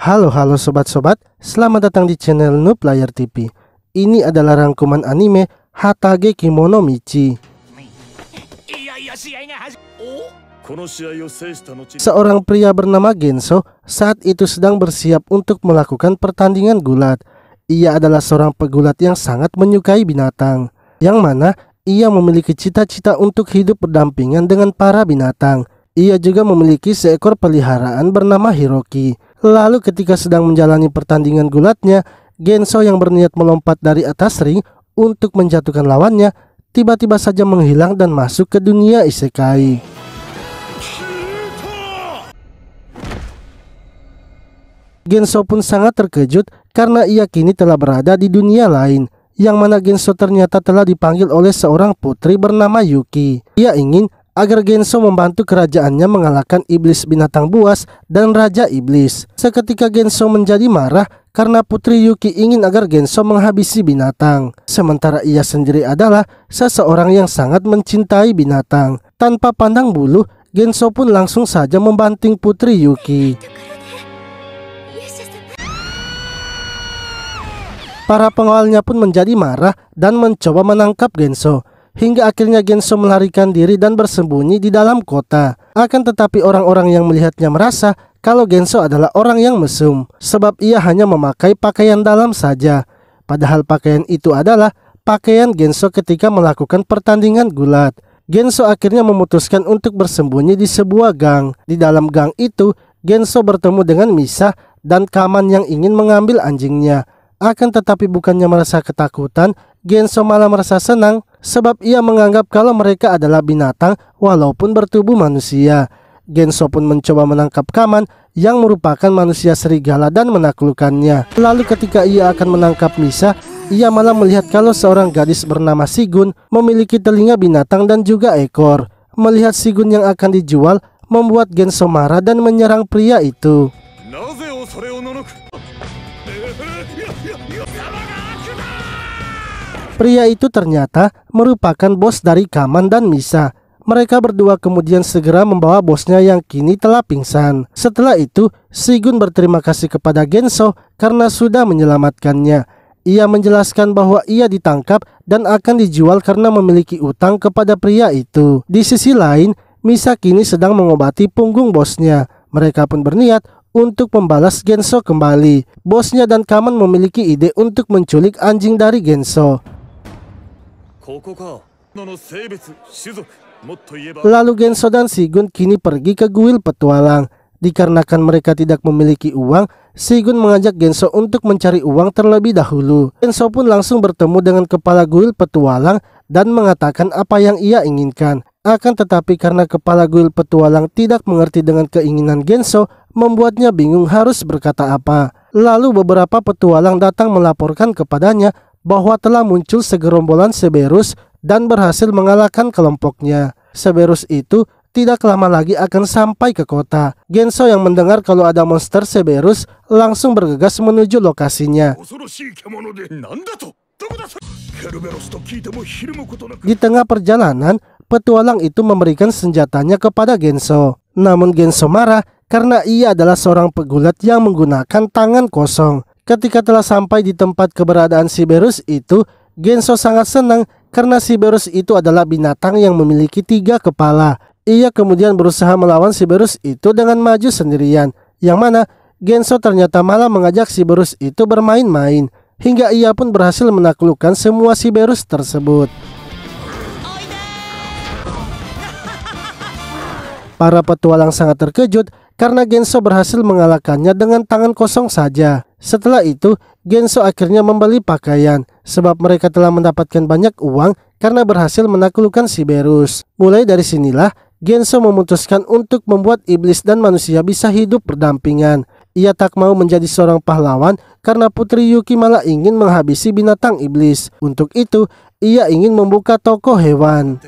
Halo sobat-sobat, selamat datang di channel Noob Layar TV. Ini adalah rangkuman anime Hatage Kimono Michi. Seorang pria bernama Genso saat itu sedang bersiap untuk melakukan pertandingan gulat. Ia adalah seorang pegulat yang sangat menyukai binatang, yang mana ia memiliki cita-cita untuk hidup berdampingan dengan para binatang. Ia juga memiliki seekor peliharaan bernama Hiroki. Lalu ketika sedang menjalani pertandingan gulatnya, Genso yang berniat melompat dari atas ring untuk menjatuhkan lawannya, tiba-tiba saja menghilang dan masuk ke dunia isekai. Genso pun sangat terkejut karena ia kini telah berada di dunia lain, yang mana Genso ternyata telah dipanggil oleh seorang putri bernama Yuki. Ia ingin agar Genso membantu kerajaannya mengalahkan iblis binatang buas dan Raja Iblis. Seketika Genso menjadi marah karena Putri Yuki ingin agar Genso menghabisi binatang. Sementara ia sendiri adalah seseorang yang sangat mencintai binatang. Tanpa pandang bulu, Genso pun langsung saja membanting Putri Yuki. Para pengawalnya pun menjadi marah dan mencoba menangkap Genso. Hingga akhirnya Genso melarikan diri dan bersembunyi di dalam kota. Akan tetapi orang-orang yang melihatnya merasa kalau Genso adalah orang yang mesum, sebab ia hanya memakai pakaian dalam saja. Padahal pakaian itu adalah pakaian Genso ketika melakukan pertandingan gulat. Genso akhirnya memutuskan untuk bersembunyi di sebuah gang. Di dalam gang itu, Genso bertemu dengan Misa dan Kaman yang ingin mengambil anjingnya. Akan tetapi bukannya merasa ketakutan, Genso malah merasa senang sebab ia menganggap kalau mereka adalah binatang walaupun bertubuh manusia. Genso pun mencoba menangkap Kaman yang merupakan manusia serigala dan menaklukkannya. Lalu ketika ia akan menangkap Misa, ia malah melihat kalau seorang gadis bernama Shigun memiliki telinga binatang dan juga ekor. Melihat Shigun yang akan dijual membuat Genso marah dan menyerang pria itu. Pria itu ternyata merupakan bos dari Kaman dan Misa. Mereka berdua kemudian segera membawa bosnya yang kini telah pingsan. Setelah itu, Shigun berterima kasih kepada Genso karena sudah menyelamatkannya. Ia menjelaskan bahwa ia ditangkap dan akan dijual karena memiliki utang kepada pria itu. Di sisi lain, Misa kini sedang mengobati punggung bosnya. Mereka pun berniat untuk membalas Genso kembali. Bosnya dan Kaman memiliki ide untuk menculik anjing dari Genso. Lalu Genso dan Shigun kini pergi ke kuil petualang. Dikarenakan mereka tidak memiliki uang, Shigun mengajak Genso untuk mencari uang terlebih dahulu. Genso pun langsung bertemu dengan kepala kuil petualang dan mengatakan apa yang ia inginkan. Akan tetapi karena kepala kuil petualang tidak mengerti dengan keinginan Genso, membuatnya bingung harus berkata apa. Lalu beberapa petualang datang melaporkan kepadanya bahwa telah muncul segerombolan Cerberus dan berhasil mengalahkan kelompoknya. Cerberus itu tidak lama lagi akan sampai ke kota. Genso yang mendengar kalau ada monster Cerberus langsung bergegas menuju lokasinya. Di tengah perjalanan, petualang itu memberikan senjatanya kepada Genso. Namun Genso marah karena ia adalah seorang pegulat yang menggunakan tangan kosong. Ketika telah sampai di tempat keberadaan Cerberus itu, Genso sangat senang karena Cerberus itu adalah binatang yang memiliki 3 kepala. Ia kemudian berusaha melawan Cerberus itu dengan maju sendirian, yang mana Genso ternyata malah mengajak Cerberus itu bermain-main, hingga ia pun berhasil menaklukkan semua Cerberus tersebut. Para petualang sangat terkejut karena Genso berhasil mengalahkannya dengan tangan kosong saja. Setelah itu, Genso akhirnya membeli pakaian sebab mereka telah mendapatkan banyak uang karena berhasil menaklukkan Cerberus. Mulai dari sinilah Genso memutuskan untuk membuat iblis dan manusia bisa hidup berdampingan. Ia tak mau menjadi seorang pahlawan karena Putri Yuki malah ingin menghabisi binatang iblis. Untuk itu, ia ingin membuka toko hewan.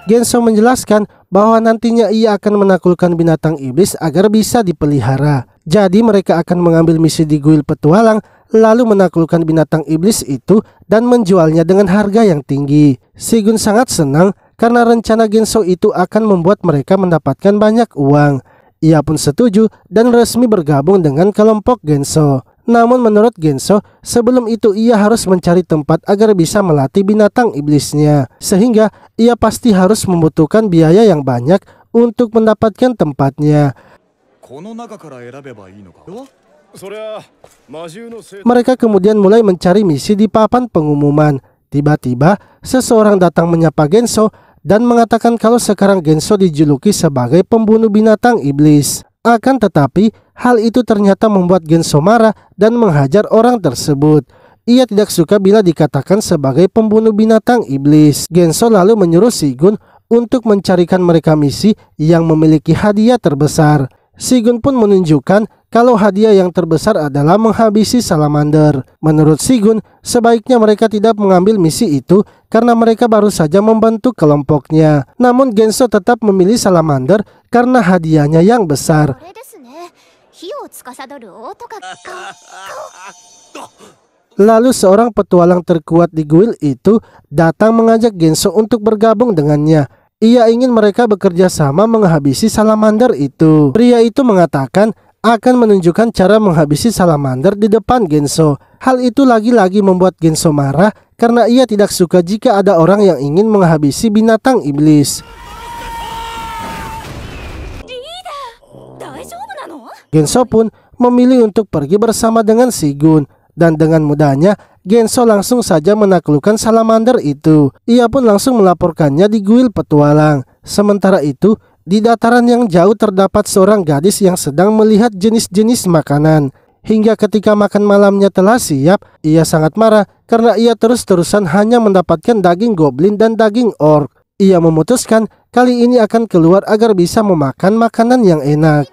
Genso menjelaskan bahwa nantinya ia akan menaklukkan binatang iblis agar bisa dipelihara. Jadi mereka akan mengambil misi di kuil petualang lalu menaklukkan binatang iblis itu dan menjualnya dengan harga yang tinggi. Shigun sangat senang karena rencana Genso itu akan membuat mereka mendapatkan banyak uang. Ia pun setuju dan resmi bergabung dengan kelompok Genso. Namun menurut Genso, sebelum itu ia harus mencari tempat agar bisa melatih binatang iblisnya. Sehingga ia pasti harus membutuhkan biaya yang banyak untuk mendapatkan tempatnya. Mereka kemudian mulai mencari misi di papan pengumuman. Tiba-tiba seseorang datang menyapa Genso dan mengatakan kalau sekarang Genso dijuluki sebagai pembunuh binatang iblis. Akan tetapi hal itu ternyata membuat Genso marah dan menghajar orang tersebut. Ia tidak suka bila dikatakan sebagai pembunuh binatang iblis. Genso lalu menyuruh Shigun untuk mencarikan mereka misi yang memiliki hadiah terbesar. Shigun pun menunjukkan kalau hadiah yang terbesar adalah menghabisi salamander. Menurut Shigun, sebaiknya mereka tidak mengambil misi itu karena mereka baru saja membantu kelompoknya. Namun Genso tetap memilih salamander karena hadiahnya yang besar. Lalu seorang petualang terkuat di guild itu datang mengajak Genso untuk bergabung dengannya. Ia ingin mereka bekerja sama menghabisi salamander itu. Pria itu mengatakan akan menunjukkan cara menghabisi salamander di depan Genso. Hal itu lagi-lagi membuat Genso marah karena ia tidak suka jika ada orang yang ingin menghabisi binatang iblis. Genso pun memilih untuk pergi bersama dengan Shigun. Dan dengan mudahnya Genso langsung saja menaklukkan salamander itu. Ia pun langsung melaporkannya di guild petualang. Sementara itu di dataran yang jauh terdapat seorang gadis yang sedang melihat jenis-jenis makanan. Hingga ketika makan malamnya telah siap, ia sangat marah karena ia terus-terusan hanya mendapatkan daging goblin dan daging orc. Ia memutuskan kali ini akan keluar agar bisa memakan makanan yang enak.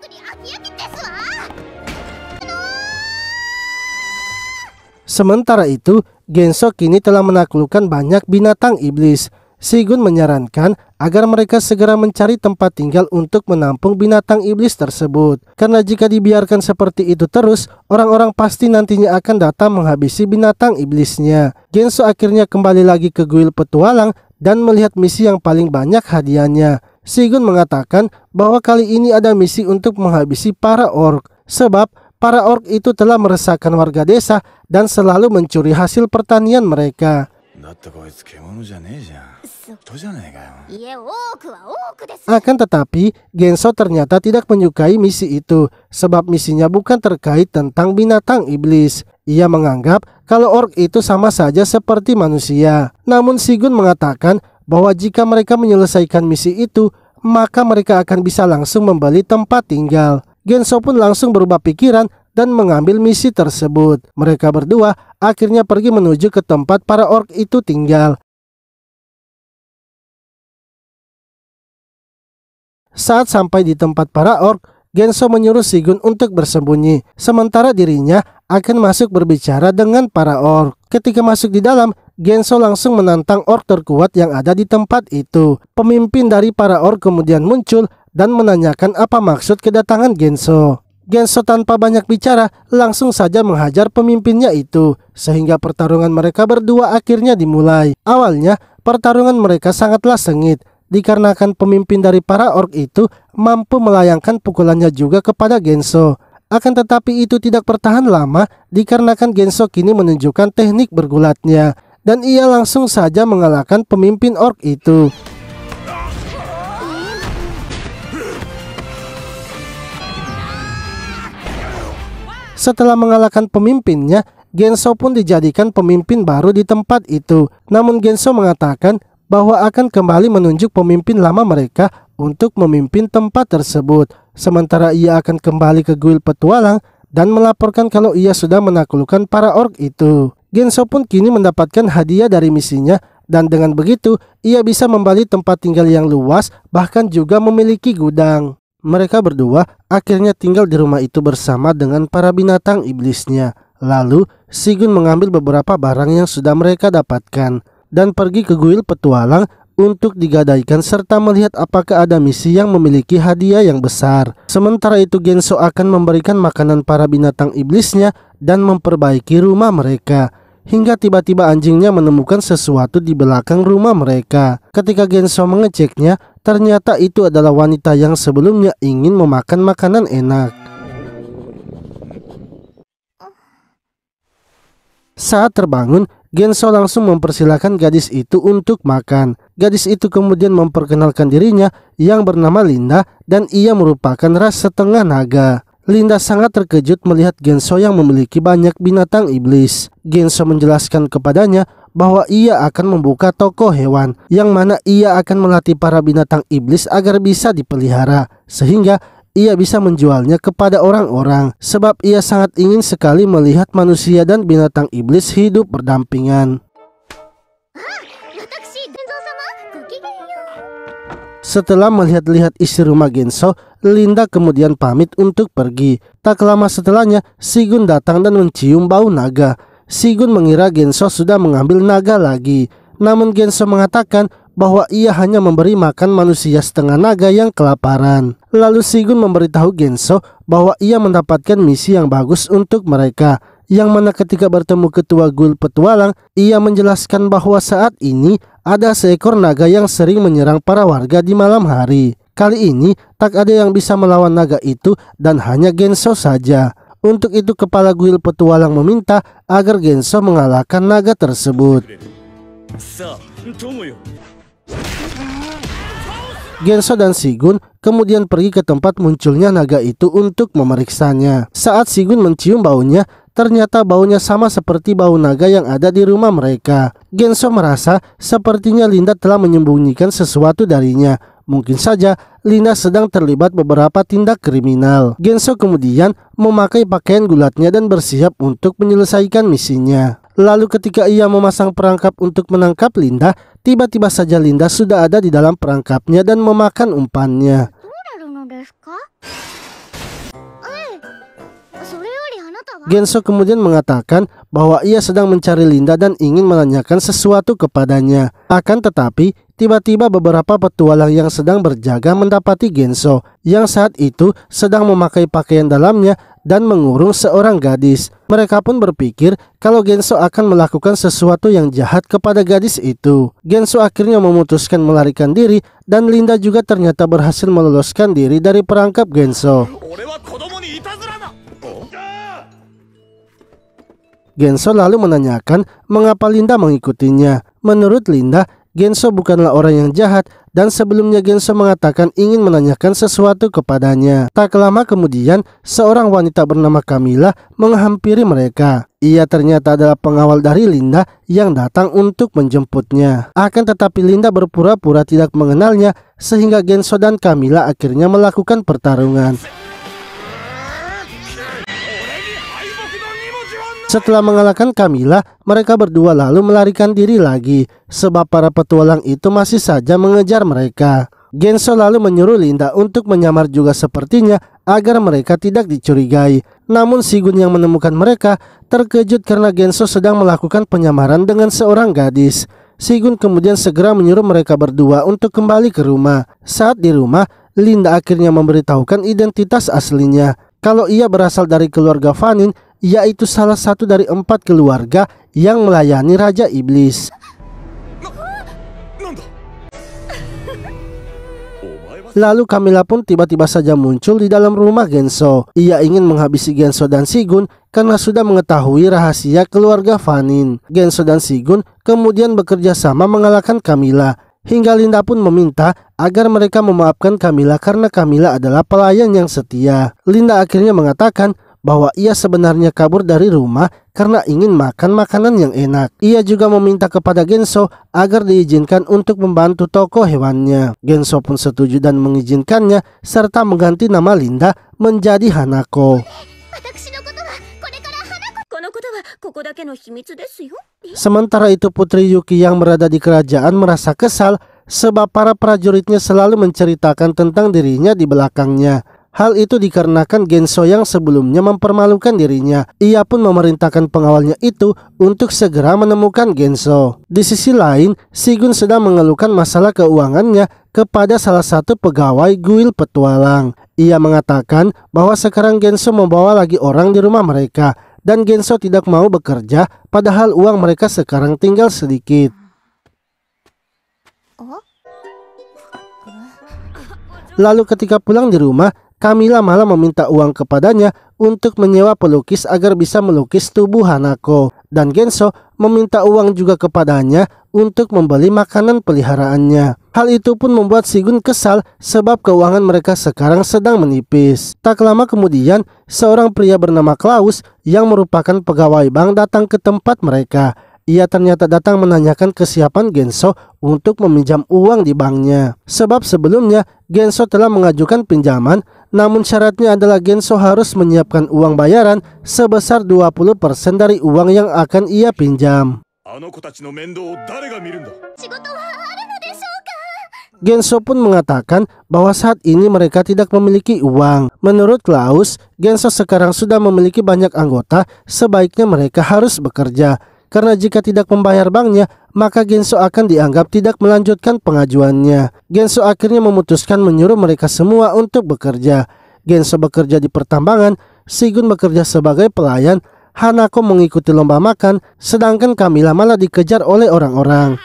Sementara itu, Genso kini telah menaklukkan banyak binatang iblis. Shigun menyarankan agar mereka segera mencari tempat tinggal untuk menampung binatang iblis tersebut. Karena jika dibiarkan seperti itu terus, orang-orang pasti nantinya akan datang menghabisi binatang iblisnya. Genso akhirnya kembali lagi ke guild petualang dan melihat misi yang paling banyak hadiahnya. Shigun mengatakan bahwa kali ini ada misi untuk menghabisi para orc. Sebab para orc itu telah meresahkan warga desa dan selalu mencuri hasil pertanian mereka. Akan tetapi, Genso ternyata tidak menyukai misi itu, sebab misinya bukan terkait tentang binatang iblis. Ia menganggap kalau orc itu sama saja seperti manusia. Namun Shigun mengatakan bahwa jika mereka menyelesaikan misi itu, maka mereka akan bisa langsung membeli tempat tinggal. Genso pun langsung berubah pikiran dan mengambil misi tersebut. Mereka berdua akhirnya pergi menuju ke tempat para orc itu tinggal. Saat sampai di tempat para orc, Genso menyuruh Shigun untuk bersembunyi, sementara dirinya akan masuk berbicara dengan para orc. Ketika masuk di dalam, Genso langsung menantang orc terkuat yang ada di tempat itu. Pemimpin dari para orc kemudian muncul dan menanyakan apa maksud kedatangan Genso. Genso tanpa banyak bicara langsung saja menghajar pemimpinnya itu, sehingga pertarungan mereka berdua akhirnya dimulai. Awalnya pertarungan mereka sangatlah sengit, dikarenakan pemimpin dari para orc itu mampu melayangkan pukulannya juga kepada Genso. Akan tetapi itu tidak bertahan lama dikarenakan Genso kini menunjukkan teknik bergulatnya, dan ia langsung saja mengalahkan pemimpin orc itu. Setelah mengalahkan pemimpinnya, Genso pun dijadikan pemimpin baru di tempat itu. Namun Genso mengatakan bahwa akan kembali menunjuk pemimpin lama mereka untuk memimpin tempat tersebut. Sementara ia akan kembali ke guild petualang dan melaporkan kalau ia sudah menaklukkan para orc itu. Genso pun kini mendapatkan hadiah dari misinya, dan dengan begitu ia bisa membeli tempat tinggal yang luas, bahkan juga memiliki gudang. Mereka berdua akhirnya tinggal di rumah itu bersama dengan para binatang iblisnya. Lalu Shigun mengambil beberapa barang yang sudah mereka dapatkan dan pergi ke guild petualang untuk digadaikan serta melihat apakah ada misi yang memiliki hadiah yang besar. Sementara itu Genso akan memberikan makanan para binatang iblisnya dan memperbaiki rumah mereka. hingga tiba-tiba anjingnya menemukan sesuatu di belakang rumah mereka. Ketika Genso mengeceknya, ternyata itu adalah wanita yang sebelumnya ingin memakan makanan enak. Saat terbangun, Genso langsung mempersilahkan gadis itu untuk makan. Gadis itu kemudian memperkenalkan dirinya yang bernama Linda dan ia merupakan ras setengah naga. Linda sangat terkejut melihat Genso yang memiliki banyak binatang iblis. Genso menjelaskan kepadanya bahwa ia akan membuka toko hewan yang mana ia akan melatih para binatang iblis agar bisa dipelihara, sehingga ia bisa menjualnya kepada orang-orang, sebab ia sangat ingin sekali melihat manusia dan binatang iblis hidup berdampingan. Setelah melihat-lihat isi rumah Genso, Linda kemudian pamit untuk pergi. Tak lama setelahnya, Shigun datang dan mencium bau naga. Shigun mengira Genso sudah mengambil naga lagi. Namun Genso mengatakan bahwa ia hanya memberi makan manusia setengah naga yang kelaparan. Lalu Shigun memberitahu Genso bahwa ia mendapatkan misi yang bagus untuk mereka, yang mana ketika bertemu ketua guild petualang, ia menjelaskan bahwa saat ini ada seekor naga yang sering menyerang para warga di malam hari. Kali ini tak ada yang bisa melawan naga itu dan hanya Genso saja. Untuk itu kepala guild petualang meminta agar Genso mengalahkan naga tersebut. Genso dan Shigun kemudian pergi ke tempat munculnya naga itu untuk memeriksanya. Saat Shigun mencium baunya, ternyata baunya sama seperti bau naga yang ada di rumah mereka. Genso merasa sepertinya Linda telah menyembunyikan sesuatu darinya. Mungkin saja Linda sedang terlibat beberapa tindak kriminal. Genso kemudian memakai pakaian gulatnya dan bersiap untuk menyelesaikan misinya. Lalu ketika ia memasang perangkap untuk menangkap Linda, tiba-tiba saja Linda sudah ada di dalam perangkapnya dan memakan umpannya. Genso kemudian mengatakan bahwa ia sedang mencari Linda dan ingin menanyakan sesuatu kepadanya. Akan tetapi, tiba-tiba beberapa petualang yang sedang berjaga mendapati Genso, yang saat itu sedang memakai pakaian dalamnya dan mengurung seorang gadis. Mereka pun berpikir kalau Genso akan melakukan sesuatu yang jahat kepada gadis itu. Genso akhirnya memutuskan melarikan diri dan Linda juga ternyata berhasil meloloskan diri dari perangkap Genso. Genso lalu menanyakan mengapa Linda mengikutinya. Menurut Linda, Genso bukanlah orang yang jahat dan sebelumnya Genso mengatakan ingin menanyakan sesuatu kepadanya. Tak lama kemudian, seorang wanita bernama Camilla menghampiri mereka. Ia ternyata adalah pengawal dari Linda yang datang untuk menjemputnya. Akan tetapi Linda berpura-pura tidak mengenalnya sehingga Genso dan Camilla akhirnya melakukan pertarungan. Setelah mengalahkan Camilla, mereka berdua lalu melarikan diri lagi, sebab para petualang itu masih saja mengejar mereka. Genso lalu menyuruh Linda untuk menyamar juga sepertinya agar mereka tidak dicurigai. Namun Shigun yang menemukan mereka terkejut karena Genso sedang melakukan penyamaran dengan seorang gadis. Shigun kemudian segera menyuruh mereka berdua untuk kembali ke rumah. Saat di rumah, Linda akhirnya memberitahukan identitas aslinya. Kalau ia berasal dari keluarga Fanin, yaitu salah satu dari 4 keluarga yang melayani Raja Iblis. Lalu Camilla pun tiba-tiba saja muncul di dalam rumah Genso. Ia ingin menghabisi Genso dan Shigun karena sudah mengetahui rahasia keluarga Fanin. Genso dan Shigun kemudian bekerja sama mengalahkan Camilla. Hingga Linda pun meminta agar mereka memaafkan Camilla karena Camilla adalah pelayan yang setia. Linda akhirnya mengatakan bahwa ia sebenarnya kabur dari rumah karena ingin makan makanan yang enak. Ia juga meminta kepada Genso agar diizinkan untuk membantu toko hewannya. Genso pun setuju dan mengizinkannya serta mengganti nama Linda menjadi Hanako. Sementara itu Putri Yuki yang berada di kerajaan merasa kesal sebab para prajuritnya selalu menceritakan tentang dirinya di belakangnya. Hal itu dikarenakan Genso yang sebelumnya mempermalukan dirinya. Ia pun memerintahkan pengawalnya itu untuk segera menemukan Genso. Di sisi lain, Shigun sedang mengeluhkan masalah keuangannya kepada salah satu pegawai guild petualang. Ia mengatakan bahwa sekarang Genso membawa lagi orang di rumah mereka dan Genso tidak mau bekerja padahal uang mereka sekarang tinggal sedikit. Lalu ketika pulang di rumah, Camilla malah meminta uang kepadanya untuk menyewa pelukis agar bisa melukis tubuh Hanako. Dan Genso meminta uang juga kepadanya untuk membeli makanan peliharaannya. Hal itu pun membuat Shigun kesal sebab keuangan mereka sekarang sedang menipis. Tak lama kemudian, seorang pria bernama Klaus yang merupakan pegawai bank datang ke tempat mereka. Ia ternyata datang menanyakan kesiapan Genso untuk meminjam uang di banknya. Sebab sebelumnya Genso telah mengajukan pinjaman, namun syaratnya adalah Genso harus menyiapkan uang bayaran sebesar 20% dari uang yang akan ia pinjam. Genso pun mengatakan bahwa saat ini mereka tidak memiliki uang. Menurut Klaus, Genso sekarang sudah memiliki banyak anggota, sebaiknya mereka harus bekerja. Karena jika tidak membayar banknya, maka Genso akan dianggap tidak melanjutkan pengajuannya. Genso akhirnya memutuskan menyuruh mereka semua untuk bekerja. Genso bekerja di pertambangan, Shigun bekerja sebagai pelayan, Hanako mengikuti lomba makan, sedangkan Camilla malah dikejar oleh orang-orang.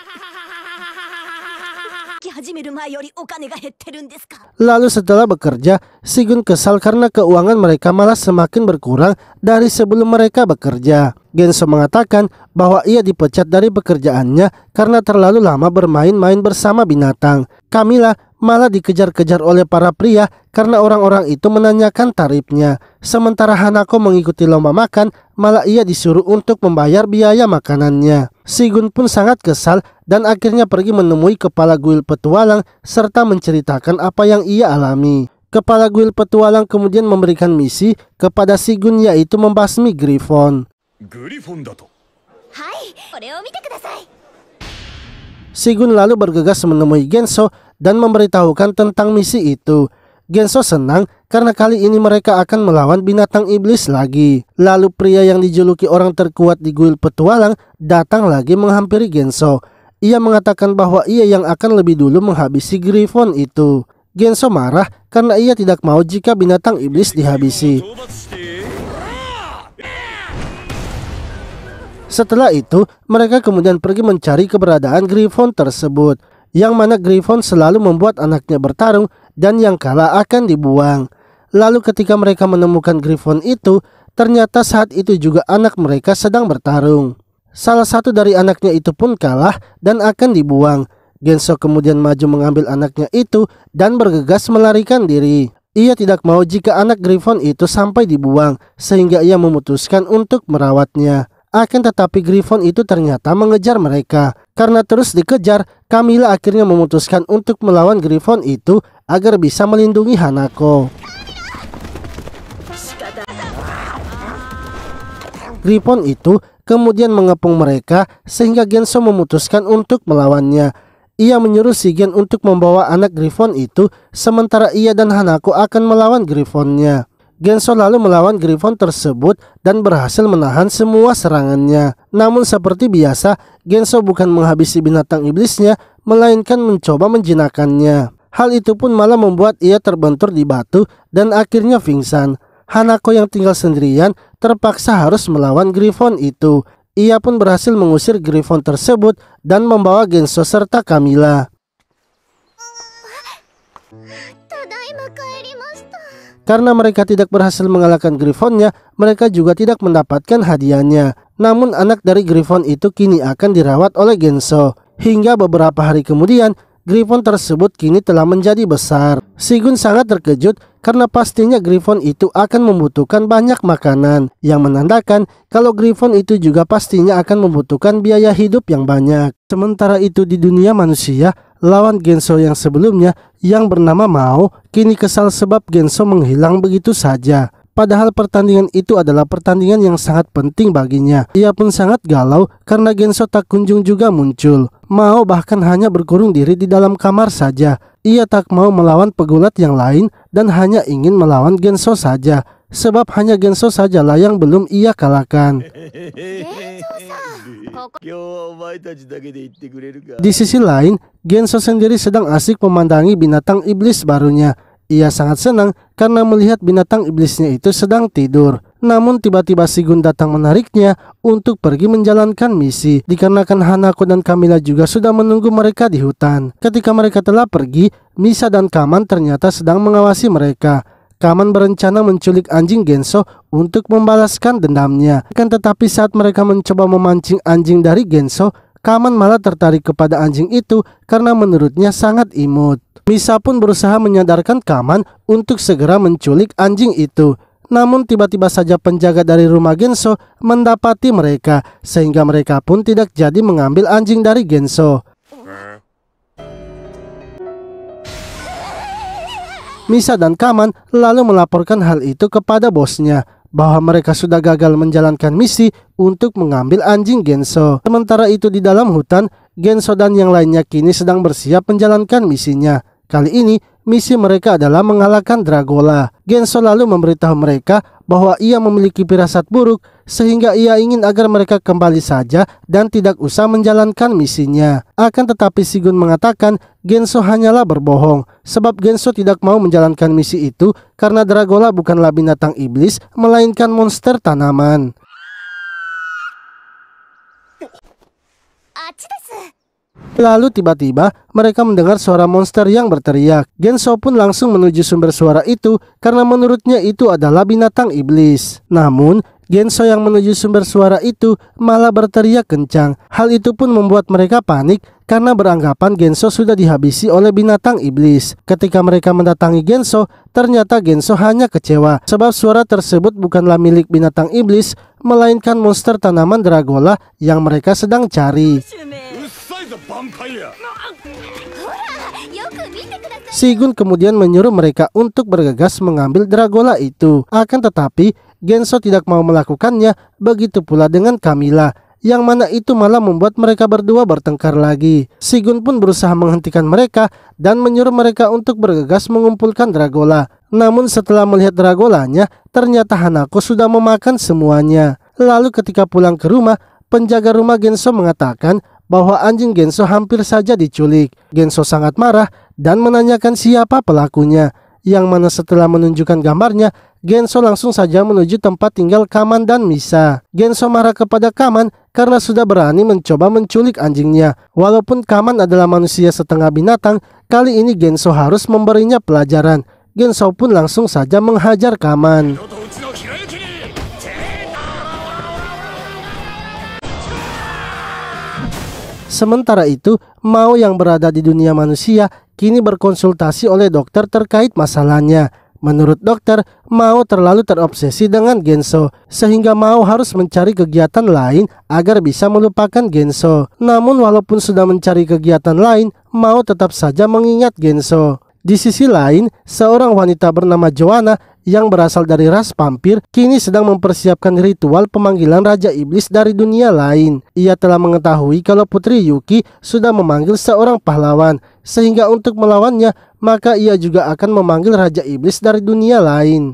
Lalu setelah bekerja, Shigun kesal karena keuangan mereka malah semakin berkurang dari sebelum mereka bekerja. Genso mengatakan bahwa ia dipecat dari pekerjaannya karena terlalu lama bermain-main bersama binatang. Camilla malah dikejar-kejar oleh para pria karena orang-orang itu menanyakan tarifnya. Sementara Hanako mengikuti lomba makan, malah ia disuruh untuk membayar biaya makanannya. Shigun pun sangat kesal dan akhirnya pergi menemui kepala guil petualang serta menceritakan apa yang ia alami. Kepala guil petualang kemudian memberikan misi kepada Shigun, yaitu membasmi Griffon. Shigun lalu bergegas menemui Genso dan memberitahukan tentang misi itu. Genso senang karena kali ini mereka akan melawan binatang iblis lagi. Lalu pria yang dijuluki orang terkuat di guil petualang datang lagi menghampiri Genso. Ia mengatakan bahwa ia yang akan lebih dulu menghabisi Griffon itu. Genso marah karena ia tidak mau jika binatang iblis dihabisi. Setelah itu, mereka kemudian pergi mencari keberadaan Griffon tersebut, yang mana Griffon selalu membuat anaknya bertarung dan yang kalah akan dibuang. Lalu ketika mereka menemukan Griffon itu, ternyata saat itu juga anak mereka sedang bertarung. Salah satu dari anaknya itu pun kalah dan akan dibuang. Genso kemudian maju mengambil anaknya itu dan bergegas melarikan diri. Ia tidak mau jika anak Griffon itu sampai dibuang, sehingga ia memutuskan untuk merawatnya. Akan tetapi Griffon itu ternyata mengejar mereka. Karena terus dikejar, Camilla akhirnya memutuskan untuk melawan Griffon itu agar bisa melindungi Hanako. Griffon itu kemudian mengepung mereka sehingga Genso memutuskan untuk melawannya. Ia menyuruh Shigen untuk membawa anak Griffon itu, sementara ia dan Hanako akan melawan Griffonnya. Genso lalu melawan Griffon tersebut dan berhasil menahan semua serangannya. Namun seperti biasa, Genso bukan menghabisi binatang iblisnya, melainkan mencoba menjinakkannya. Hal itu pun malah membuat ia terbentur di batu dan akhirnya pingsan. Hanako yang tinggal sendirian terpaksa harus melawan Griffon itu. Ia pun berhasil mengusir Griffon tersebut dan membawa Genso serta Camilla. Karena mereka tidak berhasil mengalahkan Griffonnya, mereka juga tidak mendapatkan hadiahnya. Namun anak dari Griffon itu kini akan dirawat oleh Genso. Hingga beberapa hari kemudian, Griffon tersebut kini telah menjadi besar. Shigun sangat terkejut karena pastinya Griffon itu akan membutuhkan banyak makanan, yang menandakan kalau Griffon itu juga pastinya akan membutuhkan biaya hidup yang banyak. Sementara itu di dunia manusia, lawan Genso yang sebelumnya yang bernama Mao kini kesal sebab Genso menghilang begitu saja. Padahal pertandingan itu adalah pertandingan yang sangat penting baginya. Ia pun sangat galau karena Genso tak kunjung juga muncul. Mao bahkan hanya berkurung diri di dalam kamar saja. Ia tak mau melawan pegulat yang lain dan hanya ingin melawan Genso saja. Sebab hanya Genso sajalah yang belum ia kalahkan. Di sisi lain, Genso sendiri sedang asik memandangi binatang iblis barunya. Ia sangat senang karena melihat binatang iblisnya itu sedang tidur. Namun tiba-tiba Shigun datang menariknya untuk pergi menjalankan misi, dikarenakan Hanako dan Camilla juga sudah menunggu mereka di hutan. Ketika mereka telah pergi, Misa dan Kaman ternyata sedang mengawasi mereka. Kaman berencana menculik anjing Genso untuk membalaskan dendamnya. Akan tetapi saat mereka mencoba memancing anjing dari Genso, Kaman malah tertarik kepada anjing itu karena menurutnya sangat imut. Misa pun berusaha menyadarkan Kaman untuk segera menculik anjing itu. Namun tiba-tiba saja penjaga dari rumah Genso mendapati mereka, sehingga mereka pun tidak jadi mengambil anjing dari Genso. Misa dan Kaman lalu melaporkan hal itu kepada bosnya, bahwa mereka sudah gagal menjalankan misi untuk mengambil anjing Genso. Sementara itu di dalam hutan, Genso dan yang lainnya kini sedang bersiap menjalankan misinya. Kali ini misi mereka adalah mengalahkan Dragola. Genso lalu memberitahu mereka bahwa ia memiliki firasat buruk, sehingga ia ingin agar mereka kembali saja dan tidak usah menjalankan misinya. Akan tetapi Shigun mengatakan Genso hanyalah berbohong, sebab Genso tidak mau menjalankan misi itu karena Dragola bukanlah binatang iblis, melainkan monster tanaman. Lalu tiba-tiba mereka mendengar suara monster yang berteriak. Genso pun langsung menuju sumber suara itu karena menurutnya itu adalah binatang iblis. Namun Genso yang menuju sumber suara itu malah berteriak kencang. Hal itu pun membuat mereka panik karena beranggapan Genso sudah dihabisi oleh binatang iblis. Ketika mereka mendatangi Genso, ternyata Genso hanya kecewa sebab suara tersebut bukanlah milik binatang iblis, melainkan monster tanaman Dragola yang mereka sedang cari. Shigun kemudian menyuruh mereka untuk bergegas mengambil Dragola itu. Akan tetapi Genso tidak mau melakukannya, begitu pula dengan Camilla, yang mana itu malah membuat mereka berdua bertengkar lagi. Shigun pun berusaha menghentikan mereka dan menyuruh mereka untuk bergegas mengumpulkan Dragola. Namun setelah melihat Dragolanya, ternyata Hanako sudah memakan semuanya. Lalu ketika pulang ke rumah, penjaga rumah Genso mengatakan bahwa anjing Genso hampir saja diculik. Genso sangat marah dan menanyakan siapa pelakunya, yang mana setelah menunjukkan gambarnya, Genso langsung saja menuju tempat tinggal Kaman dan Misa. Genso marah kepada Kaman karena sudah berani mencoba menculik anjingnya. Walaupun Kaman adalah manusia setengah binatang, kali ini Genso harus memberinya pelajaran. Genso pun langsung saja menghajar Kaman. Sementara itu, Mao yang berada di dunia manusia kini berkonsultasi oleh dokter terkait masalahnya. Menurut dokter, Mao terlalu terobsesi dengan Genso, sehingga Mao harus mencari kegiatan lain agar bisa melupakan Genso. Namun walaupun sudah mencari kegiatan lain, Mao tetap saja mengingat Genso. Di sisi lain, seorang wanita bernama Joanna yang berasal dari ras vampir kini sedang mempersiapkan ritual pemanggilan Raja Iblis dari dunia lain. Ia telah mengetahui kalau Putri Yuki sudah memanggil seorang pahlawan, sehingga untuk melawannya maka ia juga akan memanggil Raja Iblis dari dunia lain.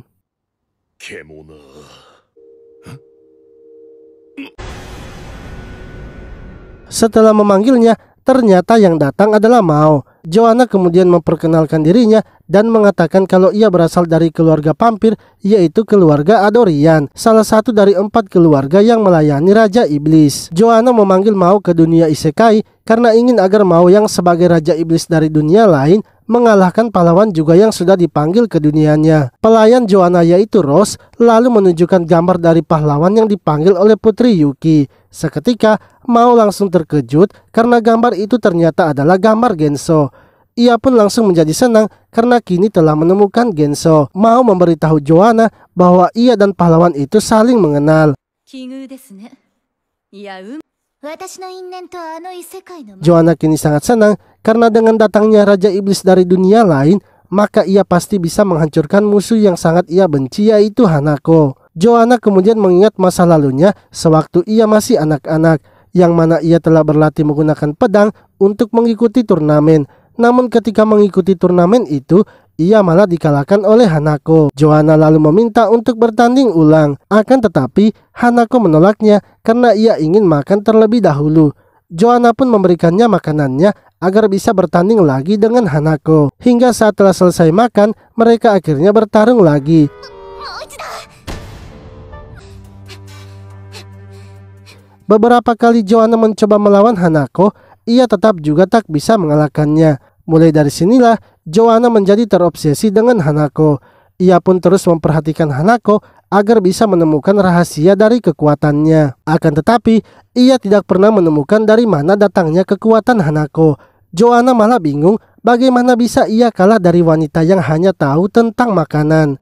Setelah memanggilnya, ternyata yang datang adalah Mao. Joanna kemudian memperkenalkan dirinya dan mengatakan kalau ia berasal dari keluarga vampir, yaitu keluarga Adorian, salah satu dari 4 keluarga yang melayani Raja Iblis. Joanna memanggil Mao ke dunia isekai karena ingin agar Mao yang sebagai Raja Iblis dari dunia lain mengalahkan pahlawan juga yang sudah dipanggil ke dunianya. Pelayan Joanna yaitu Rose lalu menunjukkan gambar dari pahlawan yang dipanggil oleh Putri Yuki. Seketika Mao langsung terkejut karena gambar itu ternyata adalah gambar Genso. Ia pun langsung menjadi senang karena kini telah menemukan Genso. Mao memberitahu Joanna bahwa ia dan pahlawan itu saling mengenal. Joanna kini sangat senang karena dengan datangnya Raja Iblis dari dunia lain, maka ia pasti bisa menghancurkan musuh yang sangat ia benci, yaitu Hanako. Joanna kemudian mengingat masa lalunya sewaktu ia masih anak-anak, yang mana ia telah berlatih menggunakan pedang untuk mengikuti turnamen. Namun ketika mengikuti turnamen itu, ia malah dikalahkan oleh Hanako. Joanna lalu meminta untuk bertanding ulang. Akan tetapi, Hanako menolaknya karena ia ingin makan terlebih dahulu. Joanna pun memberikannya makanannya agar bisa bertanding lagi dengan Hanako. Hingga saat telah selesai makan, mereka akhirnya bertarung lagi. Beberapa kali Joanna mencoba melawan Hanako, ia tetap juga tak bisa mengalahkannya. Mulai dari sinilah Joanna menjadi terobsesi dengan Hanako. Ia pun terus memperhatikan Hanako agar bisa menemukan rahasia dari kekuatannya. Akan tetapi, ia tidak pernah menemukan dari mana datangnya kekuatan Hanako. Joanna malah bingung bagaimana bisa ia kalah dari wanita yang hanya tahu tentang makanan.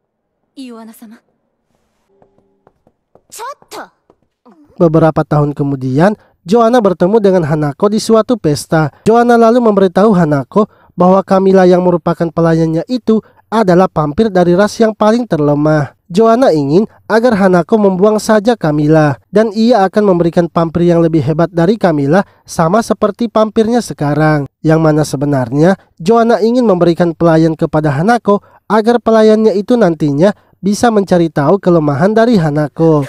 Beberapa tahun kemudian, Joanna bertemu dengan Hanako di suatu pesta. Joanna lalu memberitahu Hanako bahwa Camilla yang merupakan pelayannya itu adalah vampir dari ras yang paling terlemah. Joanna ingin agar Hanako membuang saja Camilla dan ia akan memberikan vampir yang lebih hebat dari Camilla, sama seperti vampirnya sekarang. Yang mana sebenarnya Joanna ingin memberikan pelayan kepada Hanako agar pelayannya itu nantinya bisa mencari tahu kelemahan dari Hanako.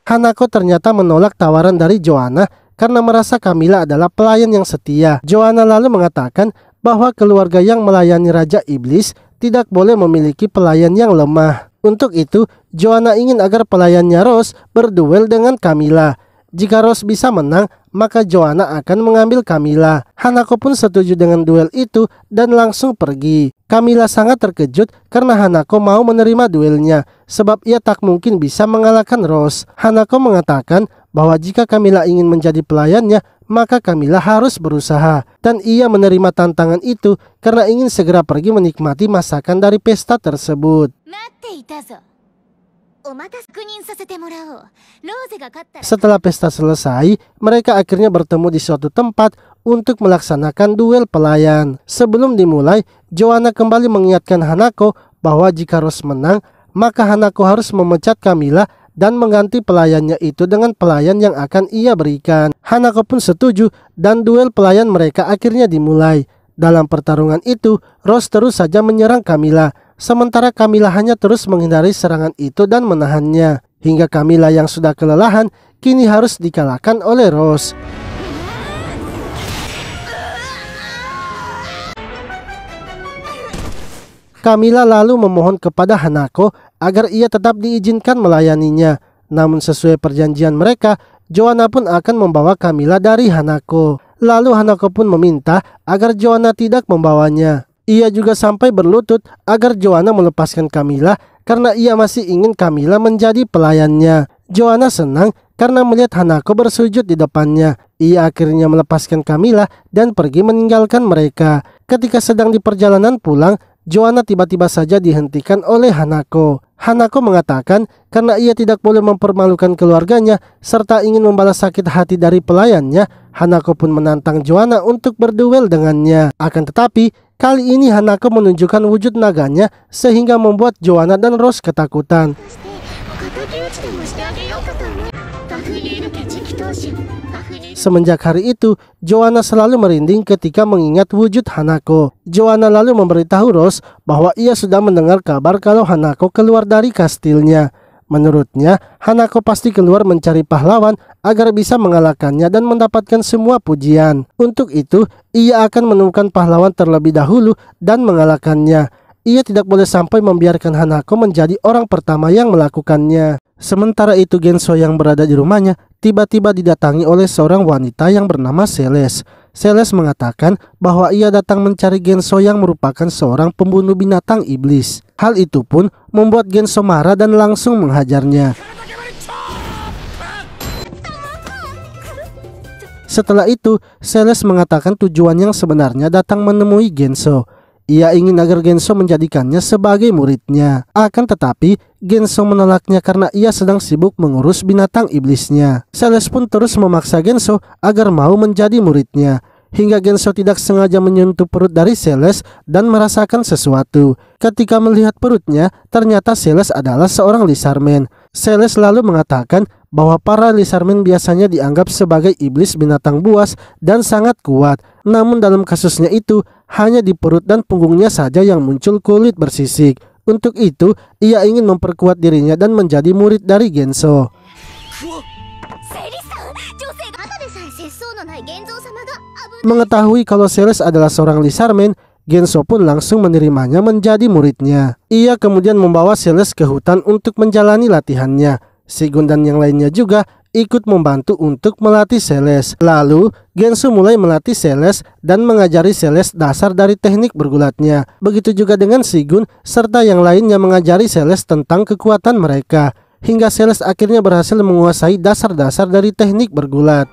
Hanako ternyata menolak tawaran dari Joanna karena merasa Camilla adalah pelayan yang setia. Joanna lalu mengatakan bahwa keluarga yang melayani Raja Iblis tidak boleh memiliki pelayan yang lemah. Untuk itu, Joanna ingin agar pelayannya Rose berduel dengan Camilla. Jika Rose bisa menang, maka Joanna akan mengambil Camilla. Hanako pun setuju dengan duel itu dan langsung pergi. Camilla sangat terkejut karena Hanako mau menerima duelnya, sebab ia tak mungkin bisa mengalahkan Rose. Hanako mengatakan bahwa jika Camilla ingin menjadi pelayannya, maka Camilla harus berusaha. Dan ia menerima tantangan itu karena ingin segera pergi menikmati masakan dari pesta tersebut. Setelah pesta selesai, mereka akhirnya bertemu di suatu tempat untuk melaksanakan duel pelayan. Sebelum dimulai, Joanna kembali mengingatkan Hanako bahwa jika Rose menang, maka Hanako harus memecat Camilla dan mengganti pelayannya itu dengan pelayan yang akan ia berikan. Hanako pun setuju dan duel pelayan mereka akhirnya dimulai. Dalam pertarungan itu, Rose terus saja menyerang Camilla, sementara Camilla hanya terus menghindari serangan itu dan menahannya. Hingga Camilla yang sudah kelelahan kini harus dikalahkan oleh Rose. Camilla lalu memohon kepada Hanako agar ia tetap diizinkan melayaninya. Namun sesuai perjanjian mereka, Joanna pun akan membawa Camilla dari Hanako. Lalu Hanako pun meminta agar Joanna tidak membawanya. Ia juga sampai berlutut agar Joanna melepaskan Camilla karena ia masih ingin Camilla menjadi pelayannya. Joanna senang karena melihat Hanako bersujud di depannya. Ia akhirnya melepaskan Camilla dan pergi meninggalkan mereka. Ketika sedang di perjalanan pulang, Joanna tiba-tiba saja dihentikan oleh Hanako. Hanako mengatakan karena ia tidak boleh mempermalukan keluarganya serta ingin membalas sakit hati dari pelayannya, Hanako pun menantang Joanna untuk berduel dengannya. Akan tetapi, kali ini Hanako menunjukkan wujud naganya sehingga membuat Joanna dan Rose ketakutan. Semenjak hari itu, Joanna selalu merinding ketika mengingat wujud Hanako. Joanna lalu memberitahu Rose bahwa ia sudah mendengar kabar kalau Hanako keluar dari kastilnya. Menurutnya, Hanako pasti keluar mencari pahlawan agar bisa mengalahkannya dan mendapatkan semua pujian. Untuk itu, ia akan menemukan pahlawan terlebih dahulu dan mengalahkannya. Ia tidak boleh sampai membiarkan Hanako menjadi orang pertama yang melakukannya. Sementara itu, Genso yang berada di rumahnya tiba-tiba didatangi oleh seorang wanita yang bernama Celeste. Celeste mengatakan bahwa ia datang mencari Genso yang merupakan seorang pembunuh binatang iblis. Hal itu pun membuat Genso marah dan langsung menghajarnya. Setelah itu, Celeste mengatakan tujuan yang sebenarnya datang menemui Genso. Ia ingin agar Genso menjadikannya sebagai muridnya. Akan tetapi, Genso menolaknya karena ia sedang sibuk mengurus binatang iblisnya. Celeste pun terus memaksa Genso agar mau menjadi muridnya. Hingga Genso tidak sengaja menyentuh perut dari Celeste dan merasakan sesuatu. Ketika melihat perutnya, ternyata Celeste adalah seorang lizardman. Celeste lalu mengatakan bahwa para lizardman biasanya dianggap sebagai iblis binatang buas dan sangat kuat. Namun dalam kasusnya itu, hanya di perut dan punggungnya saja yang muncul kulit bersisik. Untuk itu, ia ingin memperkuat dirinya dan menjadi murid dari Genso. Mengetahui kalau Celeste adalah seorang lizardman, Genso pun langsung menerimanya menjadi muridnya. Ia kemudian membawa Celes ke hutan untuk menjalani latihannya. Shigun dan yang lainnya juga ikut membantu untuk melatih Celes. Lalu Genso mulai melatih Celes dan mengajari Celes dasar dari teknik bergulatnya. Begitu juga dengan Shigun serta yang lainnya mengajari Celes tentang kekuatan mereka. Hingga Celes akhirnya berhasil menguasai dasar-dasar dari teknik bergulat.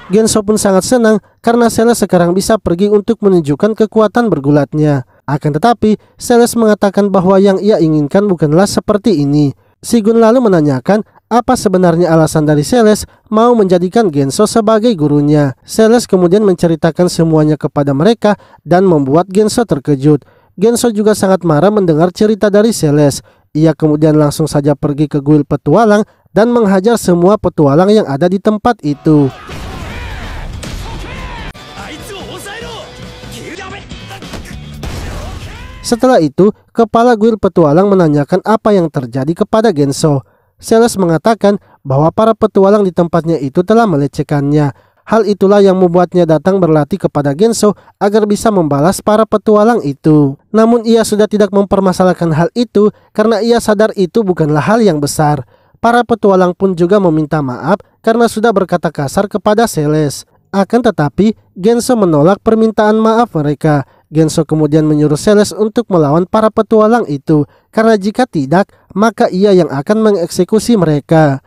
Genso pun sangat senang karena Celes sekarang bisa pergi untuk menunjukkan kekuatan bergulatnya. Akan tetapi, Celes mengatakan bahwa yang ia inginkan bukanlah seperti ini. Shigun lalu menanyakan apa sebenarnya alasan dari Celes mau menjadikan Genso sebagai gurunya. Celes kemudian menceritakan semuanya kepada mereka dan membuat Genso terkejut. Genso juga sangat marah mendengar cerita dari Celes. Ia kemudian langsung saja pergi ke kuil petualang dan menghajar semua petualang yang ada di tempat itu. Setelah itu, kepala kuil petualang menanyakan apa yang terjadi kepada Genso. Celes mengatakan bahwa para petualang di tempatnya itu telah melecehkannya. Hal itulah yang membuatnya datang berlatih kepada Genso agar bisa membalas para petualang itu. Namun ia sudah tidak mempermasalahkan hal itu karena ia sadar itu bukanlah hal yang besar. Para petualang pun juga meminta maaf karena sudah berkata kasar kepada Celes. Akan tetapi, Genso menolak permintaan maaf mereka. Genso kemudian menyuruh Celes untuk melawan para petualang itu, karena jika tidak, maka ia yang akan mengeksekusi mereka.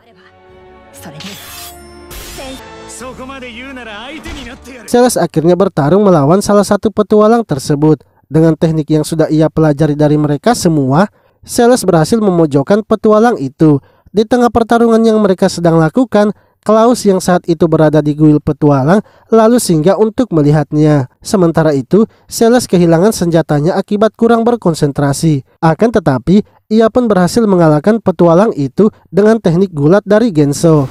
Celes akhirnya bertarung melawan salah satu petualang tersebut. Dengan teknik yang sudah ia pelajari dari mereka semua, Celes berhasil memojokkan petualang itu. Di tengah pertarungan yang mereka sedang lakukan, Klaus yang saat itu berada di kuil petualang lalu singgah untuk melihatnya. Sementara itu, Celes kehilangan senjatanya akibat kurang berkonsentrasi. Akan tetapi, ia pun berhasil mengalahkan petualang itu dengan teknik gulat dari Genso.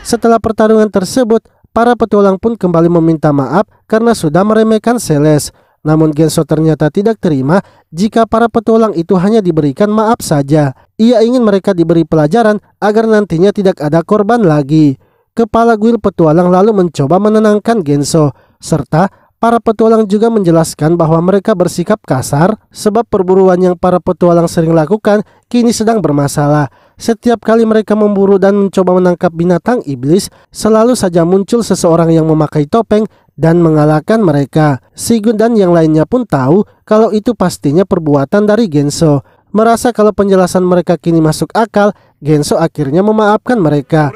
Setelah pertarungan tersebut, para petualang pun kembali meminta maaf karena sudah meremehkan Celes. Namun Genso ternyata tidak terima jika para petualang itu hanya diberikan maaf saja. Ia ingin mereka diberi pelajaran agar nantinya tidak ada korban lagi. Kepala kuil petualang lalu mencoba menenangkan Genso, serta para petualang juga menjelaskan bahwa mereka bersikap kasar sebab perburuan yang para petualang sering lakukan kini sedang bermasalah. Setiap kali mereka memburu dan mencoba menangkap binatang iblis, selalu saja muncul seseorang yang memakai topeng dan mengalahkan mereka. Shigun dan yang lainnya pun tahu kalau itu pastinya perbuatan dari Genso. Merasa kalau penjelasan mereka kini masuk akal, Genso akhirnya memaafkan mereka.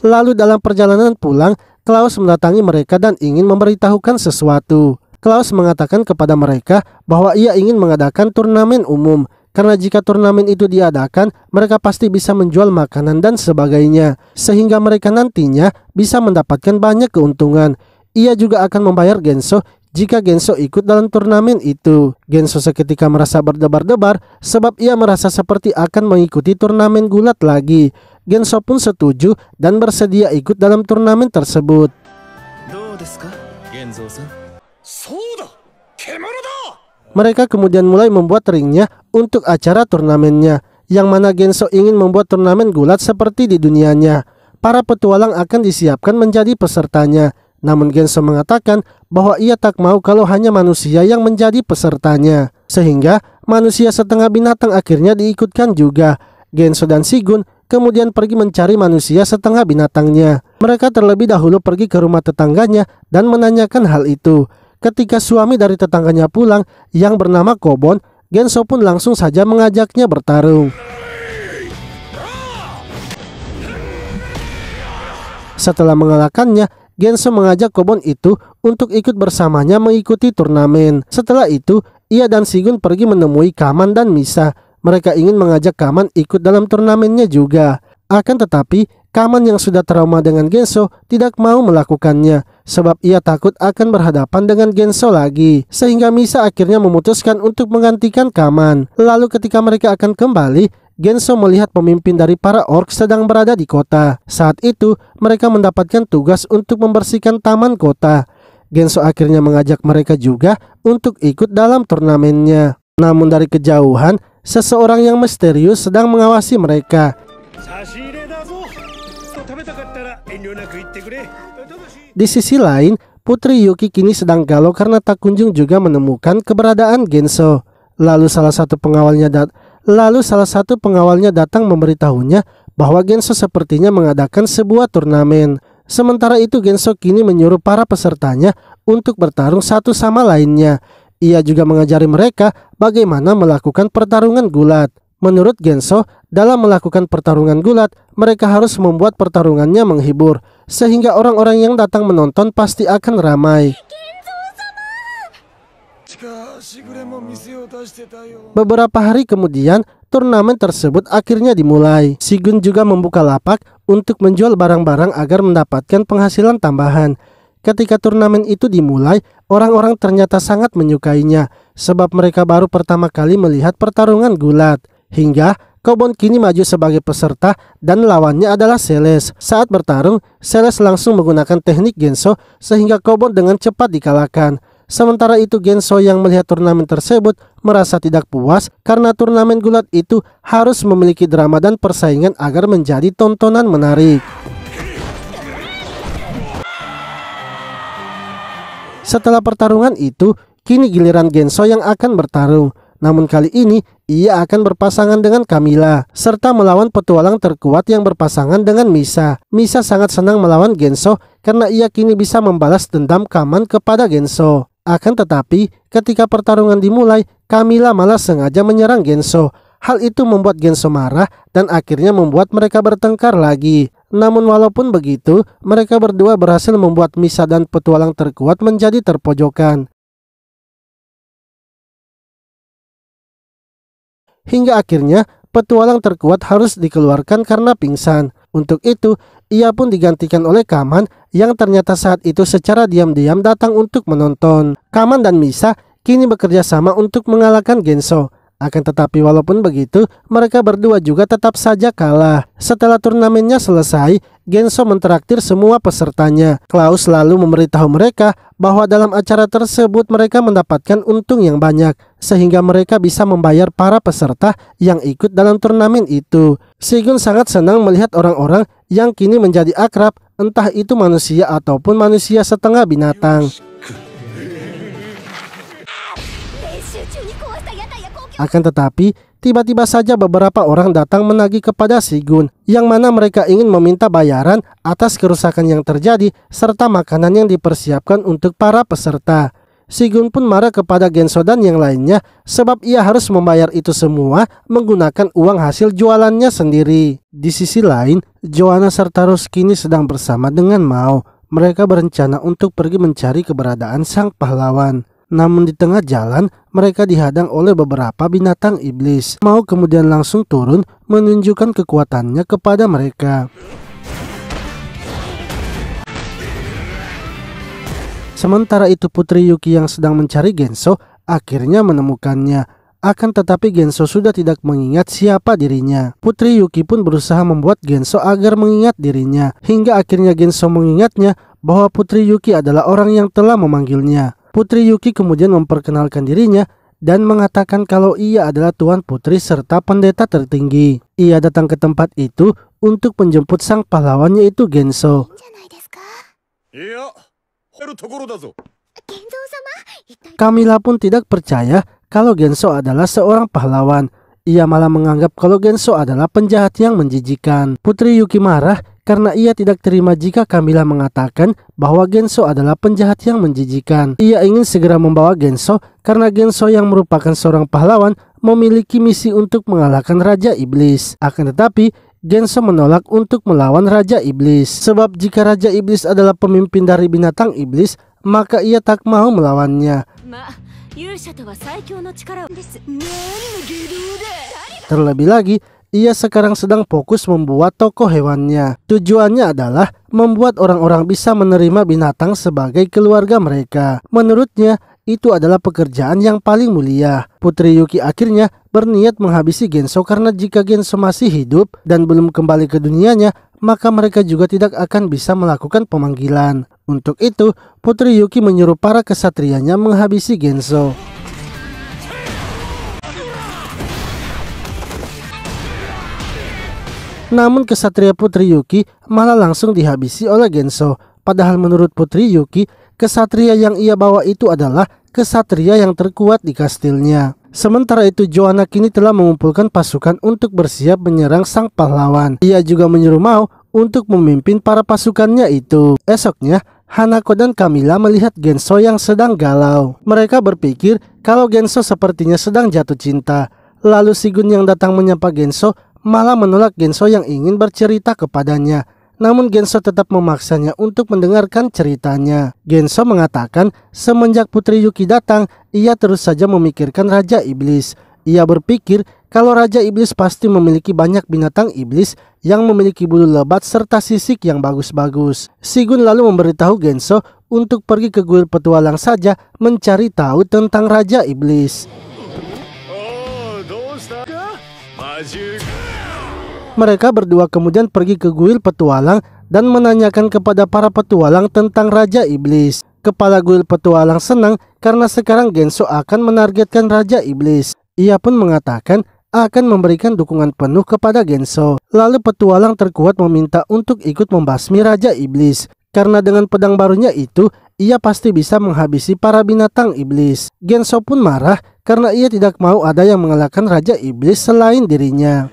Lalu dalam perjalanan pulang, Klaus mendatangi mereka dan ingin memberitahukan sesuatu. Klaus mengatakan kepada mereka bahwa ia ingin mengadakan turnamen umum. Karena jika turnamen itu diadakan, mereka pasti bisa menjual makanan dan sebagainya. Sehingga mereka nantinya bisa mendapatkan banyak keuntungan. Ia juga akan membayar Genso jika Genso ikut dalam turnamen itu. Genso seketika merasa berdebar-debar sebab ia merasa seperti akan mengikuti turnamen gulat lagi. Genso pun setuju dan bersedia ikut dalam turnamen tersebut. Mereka kemudian mulai membuat ringnya untuk acara turnamennya, yang mana Genso ingin membuat turnamen gulat seperti di dunianya. Para petualang akan disiapkan menjadi pesertanya. Namun Genso mengatakan bahwa ia tak mau kalau hanya manusia yang menjadi pesertanya. Sehingga manusia setengah binatang akhirnya diikutkan juga. Genso dan Shigun kemudian pergi mencari manusia setengah binatangnya. Mereka terlebih dahulu pergi ke rumah tetangganya dan menanyakan hal itu. Ketika suami dari tetangganya pulang yang bernama Kobon, Genso pun langsung saja mengajaknya bertarung. Setelah mengalahkannya, Genso mengajak Kobon itu untuk ikut bersamanya mengikuti turnamen. Setelah itu, ia dan Shigun pergi menemui Kaman dan Misa. Mereka ingin mengajak Kaman ikut dalam turnamennya juga. Akan tetapi, Kaman yang sudah trauma dengan Genso tidak mau melakukannya sebab ia takut akan berhadapan dengan Genso lagi. Sehingga Misa akhirnya memutuskan untuk menggantikan Kaman. Lalu ketika mereka akan kembali, Genso melihat pemimpin dari para orc sedang berada di kota. Saat itu, mereka mendapatkan tugas untuk membersihkan taman kota. Genso akhirnya mengajak mereka juga untuk ikut dalam turnamennya. Namun dari kejauhan, seseorang yang misterius sedang mengawasi mereka. Di sisi lain, Putri Yuki kini sedang galau karena tak kunjung juga menemukan keberadaan Genso. Lalu salah satu pengawalnya datang memberitahunya bahwa Genso sepertinya mengadakan sebuah turnamen. Sementara itu Genso kini menyuruh para pesertanya untuk bertarung satu sama lainnya. Ia juga mengajari mereka bagaimana melakukan pertarungan gulat. Menurut Genso, dalam melakukan pertarungan gulat, mereka harus membuat pertarungannya menghibur, sehingga orang-orang yang datang menonton pasti akan ramai. Beberapa hari kemudian, turnamen tersebut akhirnya dimulai. Shigun juga membuka lapak untuk menjual barang-barang agar mendapatkan penghasilan tambahan. Ketika turnamen itu dimulai, orang-orang ternyata sangat menyukainya, sebab mereka baru pertama kali melihat pertarungan gulat. Hingga Kobon kini maju sebagai peserta dan lawannya adalah Celes. Saat bertarung, Celes langsung menggunakan teknik Genso sehingga Kobon dengan cepat dikalahkan. Sementara itu Genso yang melihat turnamen tersebut merasa tidak puas karena turnamen gulat itu harus memiliki drama dan persaingan agar menjadi tontonan menarik. Setelah pertarungan itu, kini giliran Genso yang akan bertarung. Namun kali ini ia akan berpasangan dengan Camilla serta melawan petualang terkuat yang berpasangan dengan Misa. Misa sangat senang melawan Genso karena ia kini bisa membalas dendam Kaman kepada Genso. Akan tetapi, ketika pertarungan dimulai, Camilla malah sengaja menyerang Genso. Hal itu membuat Genso marah dan akhirnya membuat mereka bertengkar lagi. Namun walaupun begitu, mereka berdua berhasil membuat Misa dan petualang terkuat menjadi terpojokan. Hingga akhirnya, petualang terkuat harus dikeluarkan karena pingsan. Untuk itu, ia pun digantikan oleh Kaman yang ternyata saat itu secara diam-diam datang untuk menonton. Kaman dan Misa kini bekerja sama untuk mengalahkan Genso. Akan tetapi walaupun begitu, mereka berdua juga tetap saja kalah. Setelah turnamennya selesai, Genso mentraktir semua pesertanya. Klaus lalu memberitahu mereka bahwa dalam acara tersebut mereka mendapatkan untung yang banyak, sehingga mereka bisa membayar para peserta yang ikut dalam turnamen itu. Shigun sangat senang melihat orang-orang yang kini menjadi akrab, entah itu manusia ataupun manusia setengah binatang. Akan tetapi, tiba-tiba saja beberapa orang datang menagih kepada Shigun, yang mana mereka ingin meminta bayaran atas kerusakan yang terjadi serta makanan yang dipersiapkan untuk para peserta. Shigun pun marah kepada Genso dan yang lainnya sebab ia harus membayar itu semua menggunakan uang hasil jualannya sendiri. Di sisi lain, Joanna serta Rose kini sedang bersama dengan Mao. Mereka berencana untuk pergi mencari keberadaan sang pahlawan. Namun di tengah jalan, mereka dihadang oleh beberapa binatang iblis. Mao kemudian langsung turun menunjukkan kekuatannya kepada mereka. Sementara itu Putri Yuki yang sedang mencari Genso akhirnya menemukannya. Akan tetapi Genso sudah tidak mengingat siapa dirinya. Putri Yuki pun berusaha membuat Genso agar mengingat dirinya. Hingga akhirnya Genso mengingatnya bahwa Putri Yuki adalah orang yang telah memanggilnya. Putri Yuki kemudian memperkenalkan dirinya dan mengatakan kalau ia adalah Tuan Putri serta pendeta tertinggi. Ia datang ke tempat itu untuk menjemput sang pahlawan yaitu Genso. Camilla pun tidak percaya kalau Genso adalah seorang pahlawan. Ia malah menganggap kalau Genso adalah penjahat yang menjijikan. Putri Yuki marah karena ia tidak terima jika Camilla mengatakan bahwa Genso adalah penjahat yang menjijikan. Ia ingin segera membawa Genso karena Genso yang merupakan seorang pahlawan memiliki misi untuk mengalahkan Raja Iblis. Akan tetapi Genso menolak untuk melawan Raja Iblis. Sebab jika Raja Iblis adalah pemimpin dari binatang iblis, maka ia tak mau melawannya. Terlebih lagi, ia sekarang sedang fokus membuat toko hewannya. Tujuannya adalah membuat orang-orang bisa menerima binatang sebagai keluarga mereka. Menurutnya, itu adalah pekerjaan yang paling mulia. Putri Yuki akhirnya berniat menghabisi Genso karena jika Genso masih hidup dan belum kembali ke dunianya, maka mereka juga tidak akan bisa melakukan pemanggilan. Untuk itu, Putri Yuki menyuruh para kesatrianya menghabisi Genso. Namun kesatria Putri Yuki malah langsung dihabisi oleh Genso. Padahal menurut Putri Yuki, kesatria yang ia bawa itu adalah kesatria yang terkuat di kastilnya. Sementara itu Joanna kini telah mengumpulkan pasukan untuk bersiap menyerang sang pahlawan. Ia juga menyuruh Mao untuk memimpin para pasukannya itu. Esoknya, Hanako dan Camilla melihat Genso yang sedang galau. Mereka berpikir kalau Genso sepertinya sedang jatuh cinta. Lalu Shigun yang datang menyapa Genso malah menolak Genso yang ingin bercerita kepadanya. Namun Genso tetap memaksanya untuk mendengarkan ceritanya. Genso mengatakan semenjak Putri Yuki datang, ia terus saja memikirkan Raja Iblis. Ia berpikir kalau Raja Iblis pasti memiliki banyak binatang iblis yang memiliki bulu lebat serta sisik yang bagus-bagus. Shigun lalu memberitahu Genso untuk pergi ke kuil petualang saja mencari tahu tentang Raja Iblis. Mereka berdua kemudian pergi ke kuil petualang dan menanyakan kepada para petualang tentang Raja Iblis. Kepala kuil petualang senang karena sekarang Genso akan menargetkan Raja Iblis. Ia pun mengatakan akan memberikan dukungan penuh kepada Genso. Lalu petualang terkuat meminta untuk ikut membasmi Raja Iblis. Karena dengan pedang barunya itu, ia pasti bisa menghabisi para binatang iblis. Genso pun marah karena ia tidak mau ada yang mengalahkan Raja Iblis selain dirinya.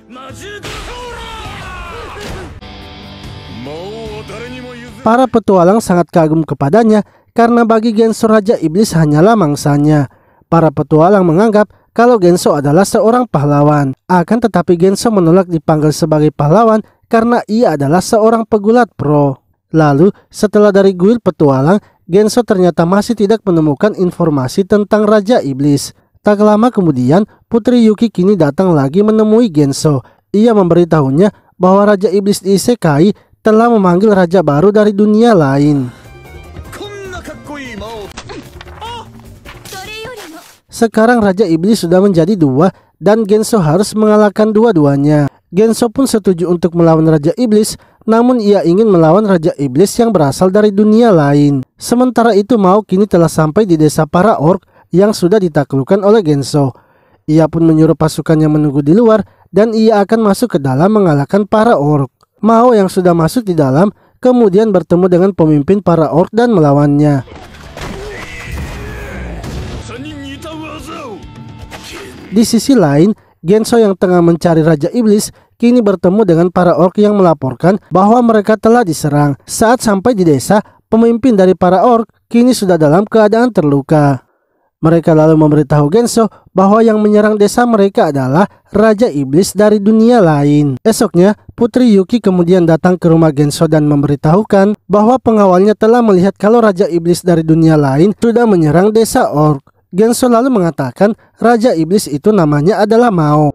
Para petualang sangat kagum kepadanya karena bagi Genso Raja Iblis hanyalah mangsanya. Para petualang menganggap kalau Genso adalah seorang pahlawan. Akan tetapi Genso menolak dipanggil sebagai pahlawan karena ia adalah seorang pegulat pro. Lalu setelah dari kuil petualang, Genso ternyata masih tidak menemukan informasi tentang Raja Iblis. Tak lama kemudian, Putri Yuki kini datang lagi menemui Genso. Ia memberitahunya bahwa Raja Iblis di Isekai telah memanggil raja baru dari dunia lain. Sekarang Raja Iblis sudah menjadi dua dan Genso harus mengalahkan dua-duanya. Genso pun setuju untuk melawan Raja Iblis, namun ia ingin melawan Raja Iblis yang berasal dari dunia lain. Sementara itu Mao kini telah sampai di desa para orc yang sudah ditaklukkan oleh Genso. Ia pun menyuruh pasukannya menunggu di luar dan ia akan masuk ke dalam mengalahkan para orc. Mao yang sudah masuk di dalam kemudian bertemu dengan pemimpin para orc dan melawannya. Di sisi lain, Genso yang tengah mencari Raja Iblis kini bertemu dengan para orc yang melaporkan bahwa mereka telah diserang. Saat sampai di desa, pemimpin dari para orc kini sudah dalam keadaan terluka. Mereka lalu memberitahu Genso bahwa yang menyerang desa mereka adalah Raja Iblis dari dunia lain. Esoknya, Putri Yuki kemudian datang ke rumah Genso dan memberitahukan bahwa pengawalnya telah melihat kalau Raja Iblis dari dunia lain sudah menyerang desa orc. Genso lalu mengatakan Raja Iblis itu namanya adalah Mao.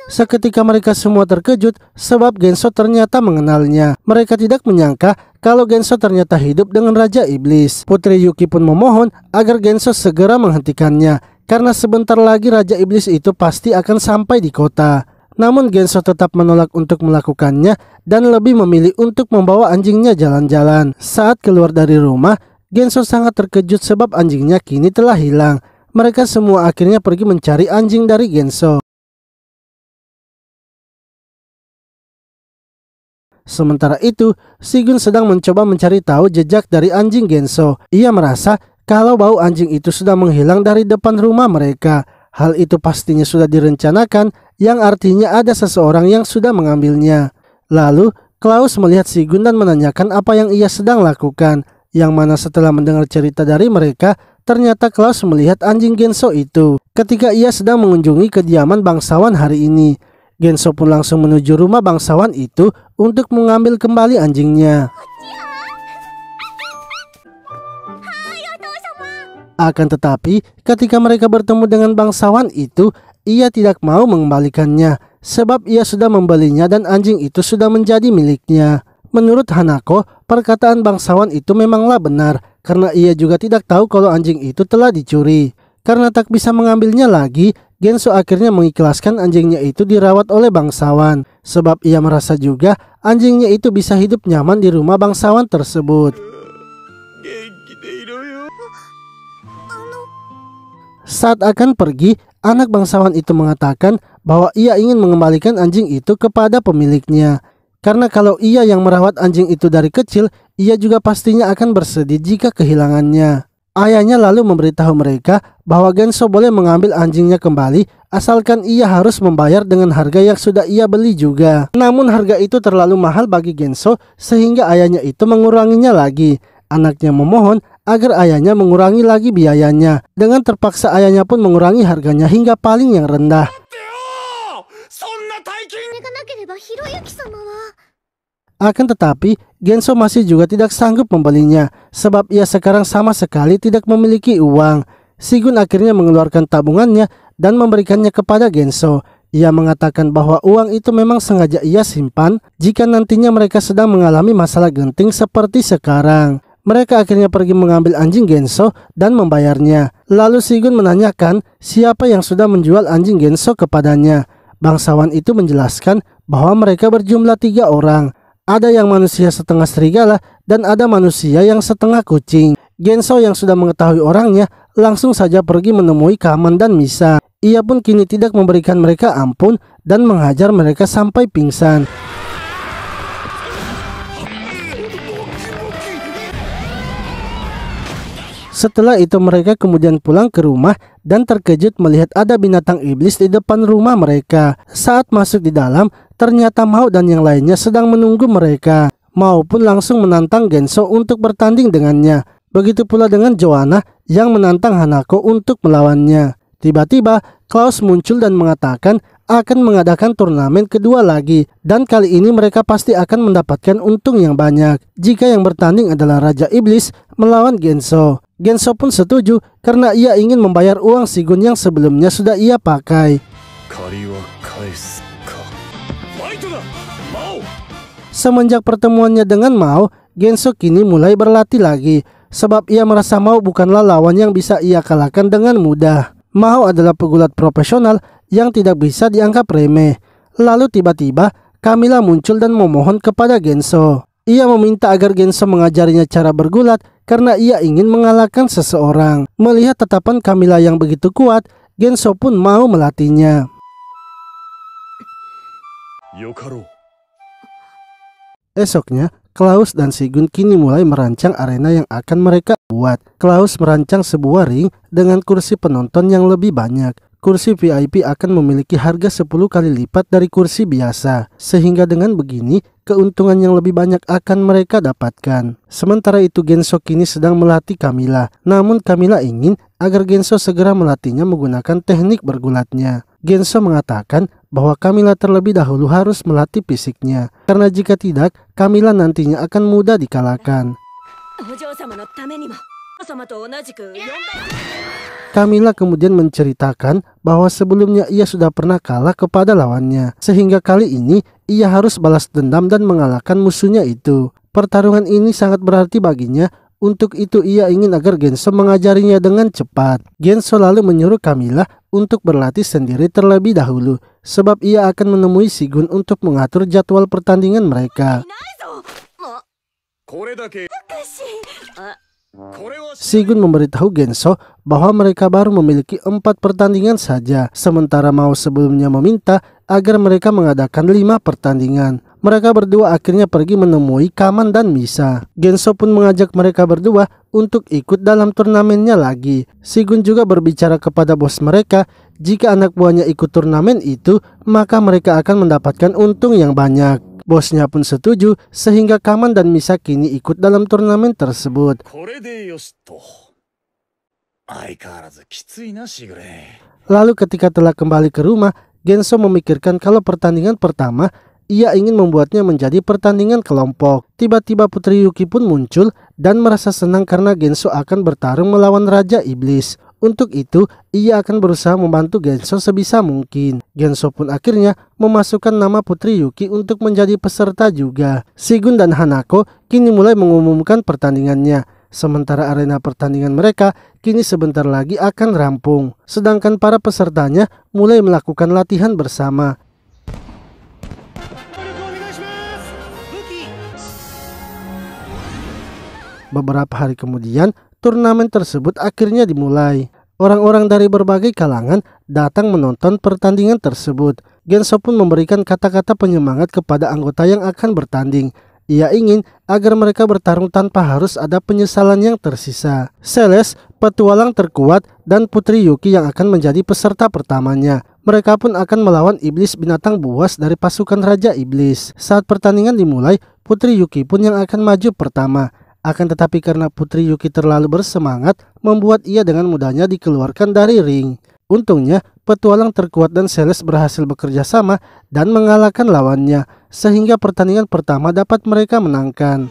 Seketika mereka semua terkejut sebab Genso ternyata mengenalnya. Mereka tidak menyangka kalau Genso ternyata hidup dengan Raja Iblis. Putri Yuki pun memohon agar Genso segera menghentikannya karena sebentar lagi Raja Iblis itu pasti akan sampai di kota. Namun Genso tetap menolak untuk melakukannya dan lebih memilih untuk membawa anjingnya jalan-jalan. Saat keluar dari rumah, Genso sangat terkejut sebab anjingnya kini telah hilang. Mereka semua akhirnya pergi mencari anjing dari Genso. Sementara itu, Shigun sedang mencoba mencari tahu jejak dari anjing Genso. Ia merasa kalau bau anjing itu sudah menghilang dari depan rumah mereka. Hal itu pastinya sudah direncanakan, yang artinya ada seseorang yang sudah mengambilnya. Lalu, Klaus melihat Shigun dan menanyakan apa yang ia sedang lakukan. Yang mana setelah mendengar cerita dari mereka, ternyata Klaus melihat anjing Genso itu ketika ia sedang mengunjungi kediaman bangsawan hari ini. Genso pun langsung menuju rumah bangsawan itu untuk mengambil kembali anjingnya. Akan tetapi, ketika mereka bertemu dengan bangsawan itu, ia tidak mau mengembalikannya sebab ia sudah membelinya dan anjing itu sudah menjadi miliknya. Menurut Hanako, perkataan bangsawan itu memanglah benar karena ia juga tidak tahu kalau anjing itu telah dicuri. Karena tak bisa mengambilnya lagi, Genso akhirnya mengikhlaskan anjingnya itu dirawat oleh bangsawan. Sebab ia merasa juga anjingnya itu bisa hidup nyaman di rumah bangsawan tersebut. Saat akan pergi, anak bangsawan itu mengatakan bahwa ia ingin mengembalikan anjing itu kepada pemiliknya. Karena kalau ia yang merawat anjing itu dari kecil, ia juga pastinya akan bersedih jika kehilangannya. Ayahnya lalu memberitahu mereka bahwa Genso boleh mengambil anjingnya kembali asalkan ia harus membayar dengan harga yang sudah ia beli juga. Namun harga itu terlalu mahal bagi Genso sehingga ayahnya itu menguranginya lagi. Anaknya memohon agar ayahnya mengurangi lagi biayanya. Dengan terpaksa ayahnya pun mengurangi harganya hingga paling yang rendah. Akan tetapi, Genso masih juga tidak sanggup membelinya, sebab ia sekarang sama sekali tidak memiliki uang. Shigun akhirnya mengeluarkan tabungannya dan memberikannya kepada Genso. Ia mengatakan bahwa uang itu memang sengaja ia simpan jika nantinya mereka sedang mengalami masalah genting seperti sekarang. Mereka akhirnya pergi mengambil anjing Genso dan membayarnya. Lalu Shigun menanyakan siapa yang sudah menjual anjing Genso kepadanya. Bangsawan itu menjelaskan bahwa mereka berjumlah 3 orang. Ada yang manusia setengah serigala dan ada manusia yang setengah kucing. Genso yang sudah mengetahui orangnya langsung saja pergi menemui Kaman dan Misa. Ia pun kini tidak memberikan mereka ampun dan menghajar mereka sampai pingsan. Setelah itu mereka kemudian pulang ke rumah dan terkejut melihat ada binatang iblis di depan rumah mereka. Saat masuk di dalam, ternyata Mao dan yang lainnya sedang menunggu mereka. Mao pun langsung menantang Genso untuk bertanding dengannya. Begitu pula dengan Joanna yang menantang Hanako untuk melawannya. Tiba-tiba Klaus muncul dan mengatakan akan mengadakan turnamen kedua lagi. Dan kali ini mereka pasti akan mendapatkan untung yang banyak jika yang bertanding adalah Raja Iblis melawan Genso. Genso pun setuju karena ia ingin membayar uang Shigun yang sebelumnya sudah ia pakai. Semenjak pertemuannya dengan Mao, Genso kini mulai berlatih lagi sebab ia merasa Mao bukanlah lawan yang bisa ia kalahkan dengan mudah. Mao adalah pegulat profesional yang tidak bisa dianggap remeh. Lalu tiba-tiba Camilla muncul dan memohon kepada Genso. Ia meminta agar Genso mengajarinya cara bergulat karena ia ingin mengalahkan seseorang. Melihat tatapan Camilla yang begitu kuat, Genso pun mau melatihnya. Esoknya, Klaus dan Shigun kini mulai merancang arena yang akan mereka buat. Klaus merancang sebuah ring dengan kursi penonton yang lebih banyak. Kursi VIP akan memiliki harga 10 kali lipat dari kursi biasa. Sehingga dengan begini, keuntungan yang lebih banyak akan mereka dapatkan. Sementara itu Genso kini sedang melatih Camilla. Namun Camilla ingin agar Genso segera melatihnya menggunakan teknik bergulatnya. Genso mengatakan bahwa Camilla terlebih dahulu harus melatih fisiknya. Karena jika tidak, Camilla nantinya akan mudah dikalahkan. Camilla kemudian menceritakan bahwa sebelumnya ia sudah pernah kalah kepada lawannya. Sehingga kali ini ia harus balas dendam dan mengalahkan musuhnya itu. Pertarungan ini sangat berarti baginya. Untuk itu ia ingin agar Genso mengajarinya dengan cepat. Genso lalu menyuruh Camilla untuk berlatih sendiri terlebih dahulu. Sebab ia akan menemui Shigun untuk mengatur jadwal pertandingan mereka. Shigun memberitahu Genso bahwa mereka baru memiliki 4 pertandingan saja. Sementara Mao sebelumnya meminta agar mereka mengadakan 5 pertandingan. Mereka berdua akhirnya pergi menemui Kaman dan Misa. Genso pun mengajak mereka berdua untuk ikut dalam turnamennya lagi. Shigun juga berbicara kepada bos mereka, jika anak buahnya ikut turnamen itu, maka mereka akan mendapatkan untung yang banyak. Bosnya pun setuju, sehingga Kaman dan Misa kini ikut dalam turnamen tersebut. Lalu ketika telah kembali ke rumah, Genso memikirkan kalau pertandingan pertama ia ingin membuatnya menjadi pertandingan kelompok. Tiba-tiba Putri Yuki pun muncul dan merasa senang karena Genso akan bertarung melawan Raja Iblis. Untuk itu, ia akan berusaha membantu Genso sebisa mungkin. Genso pun akhirnya memasukkan nama Putri Yuki untuk menjadi peserta juga. Shigun dan Hanako kini mulai mengumumkan pertandingannya. Sementara arena pertandingan mereka kini sebentar lagi akan rampung. Sedangkan para pesertanya mulai melakukan latihan bersama. Beberapa hari kemudian, turnamen tersebut akhirnya dimulai. Orang-orang dari berbagai kalangan datang menonton pertandingan tersebut. Genso pun memberikan kata-kata penyemangat kepada anggota yang akan bertanding. Ia ingin agar mereka bertarung tanpa harus ada penyesalan yang tersisa. Celeste, petualang terkuat, dan Putri Yuki yang akan menjadi peserta pertamanya. Mereka pun akan melawan iblis binatang buas dari pasukan Raja Iblis. Saat pertandingan dimulai, Putri Yuki pun yang akan maju pertama. Akan tetapi karena Putri Yuki terlalu bersemangat, membuat ia dengan mudahnya dikeluarkan dari ring. Untungnya, petualang terkuat dan Celeste berhasil bekerja sama dan mengalahkan lawannya, sehingga pertandingan pertama dapat mereka menangkan.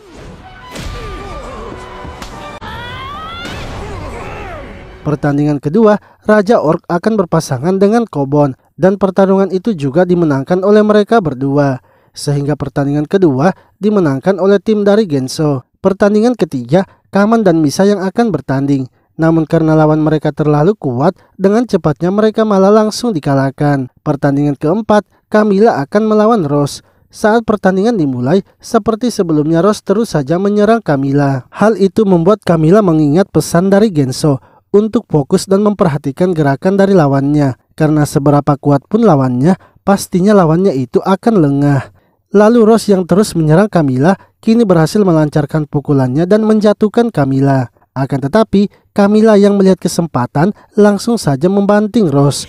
Pertandingan kedua, Raja Orc akan berpasangan dengan Kobon, dan pertarungan itu juga dimenangkan oleh mereka berdua, sehingga pertandingan kedua dimenangkan oleh tim dari Genso. Pertandingan ketiga, Kaman dan Misa yang akan bertanding. Namun karena lawan mereka terlalu kuat, dengan cepatnya mereka malah langsung dikalahkan. Pertandingan keempat, Camilla akan melawan Rose. Saat pertandingan dimulai, seperti sebelumnya Rose terus saja menyerang Camilla. Hal itu membuat Camilla mengingat pesan dari Genso untuk fokus dan memperhatikan gerakan dari lawannya. Karena seberapa kuat pun lawannya, pastinya lawannya itu akan lengah. Lalu Rose yang terus menyerang Camilla kini berhasil melancarkan pukulannya dan menjatuhkan Camilla. Akan tetapi Camilla yang melihat kesempatan langsung saja membanting Rose.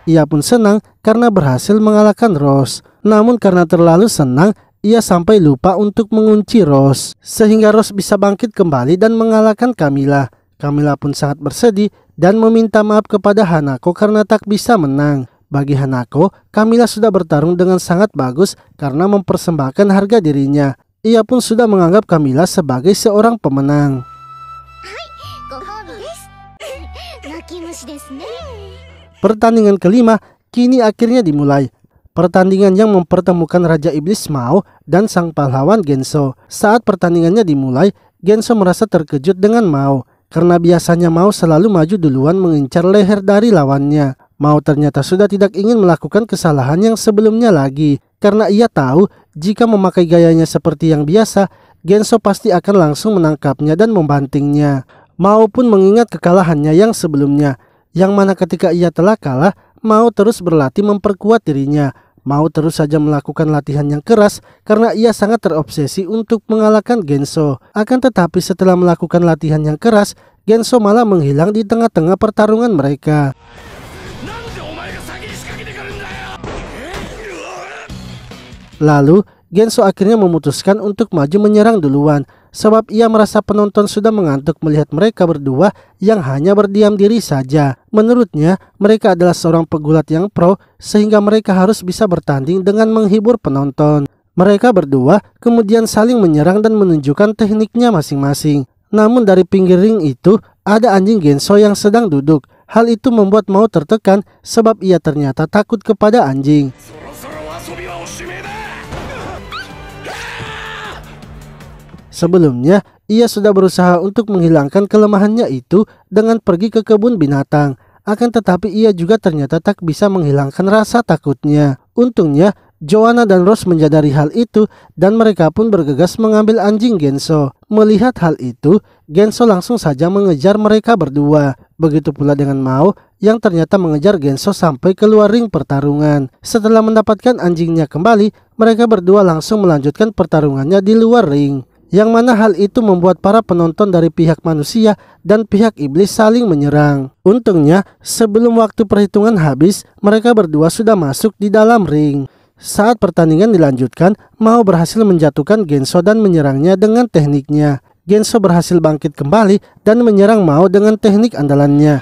Ia pun senang karena berhasil mengalahkan Rose. Namun karena terlalu senang, ia sampai lupa untuk mengunci Rose, sehingga Rose bisa bangkit kembali dan mengalahkan Camilla. Camilla pun sangat bersedih dan meminta maaf kepada Hanako karena tak bisa menang. Bagi Hanako, Camilla sudah bertarung dengan sangat bagus karena mempersembahkan harga dirinya. Ia pun sudah menganggap Camilla sebagai seorang pemenang. Pertandingan kelima kini akhirnya dimulai. Pertandingan yang mempertemukan Raja Iblis Mao dan sang pahlawan Genso. Saat pertandingannya dimulai, Genso merasa terkejut dengan Mao. Karena biasanya Mao selalu maju duluan mengincar leher dari lawannya. Mao ternyata sudah tidak ingin melakukan kesalahan yang sebelumnya lagi. Karena ia tahu jika memakai gayanya seperti yang biasa, Genso pasti akan langsung menangkapnya dan membantingnya. Mao pun mengingat kekalahannya yang sebelumnya. Yang mana ketika ia telah kalah, Mao terus berlatih memperkuat dirinya. Mao terus saja melakukan latihan yang keras karena ia sangat terobsesi untuk mengalahkan Genso. Akan tetapi setelah melakukan latihan yang keras, Genso malah menghilang di tengah-tengah pertarungan mereka. Lalu, Genso akhirnya memutuskan untuk maju menyerang duluan. Sebab ia merasa penonton sudah mengantuk melihat mereka berdua yang hanya berdiam diri saja. Menurutnya, mereka adalah seorang pegulat yang pro sehingga mereka harus bisa bertanding dengan menghibur penonton. Mereka berdua kemudian saling menyerang dan menunjukkan tekniknya masing-masing. Namun dari pinggir ring itu, ada anjing Genso yang sedang duduk. Hal itu membuat Mao tertekan sebab ia ternyata takut kepada anjing. Sebelumnya, ia sudah berusaha untuk menghilangkan kelemahannya itu dengan pergi ke kebun binatang. Akan tetapi ia juga ternyata tak bisa menghilangkan rasa takutnya. Untungnya, Joanna dan Rose menyadari hal itu dan mereka pun bergegas mengambil anjing Genso. Melihat hal itu, Genso langsung saja mengejar mereka berdua. Begitu pula dengan Mao yang ternyata mengejar Genso sampai keluar ring pertarungan. Setelah mendapatkan anjingnya kembali, mereka berdua langsung melanjutkan pertarungannya di luar ring. Yang mana hal itu membuat para penonton dari pihak manusia dan pihak iblis saling menyerang. Untungnya, sebelum waktu perhitungan habis, mereka berdua sudah masuk di dalam ring. Saat pertandingan dilanjutkan, Mao berhasil menjatuhkan Genso dan menyerangnya dengan tekniknya. Genso berhasil bangkit kembali dan menyerang Mao dengan teknik andalannya.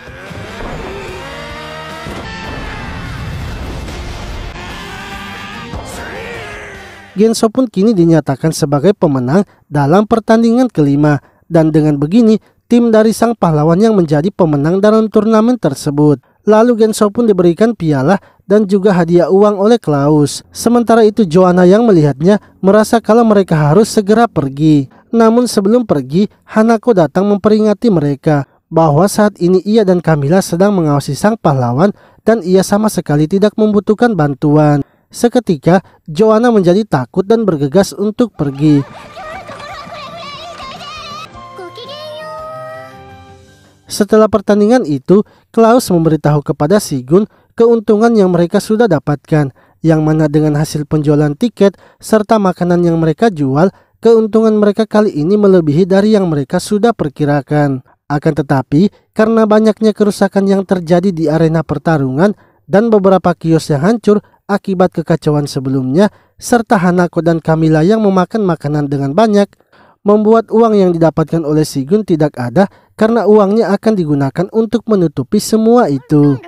Genso pun kini dinyatakan sebagai pemenang dalam pertandingan kelima. Dan dengan begini, tim dari sang pahlawan yang menjadi pemenang dalam turnamen tersebut. Lalu Genso pun diberikan piala dan juga hadiah uang oleh Klaus. Sementara itu Joanna yang melihatnya merasa kalau mereka harus segera pergi. Namun sebelum pergi, Hanako datang memperingati mereka bahwa saat ini ia dan Camilla sedang mengawasi sang pahlawan dan ia sama sekali tidak membutuhkan bantuan. Seketika, Joanna menjadi takut dan bergegas untuk pergi. Setelah pertandingan itu, Klaus memberitahu kepada Sigun keuntungan yang mereka sudah dapatkan, yang mana dengan hasil penjualan tiket serta makanan yang mereka jual, keuntungan mereka kali ini melebihi dari yang mereka sudah perkirakan. Akan tetapi, karena banyaknya kerusakan yang terjadi di arena pertarungan dan beberapa kios yang hancur akibat kekacauan sebelumnya, serta Hanako dan Camilla yang memakan makanan dengan banyak, membuat uang yang didapatkan oleh Sigun tidak ada karena uangnya akan digunakan untuk menutupi semua itu.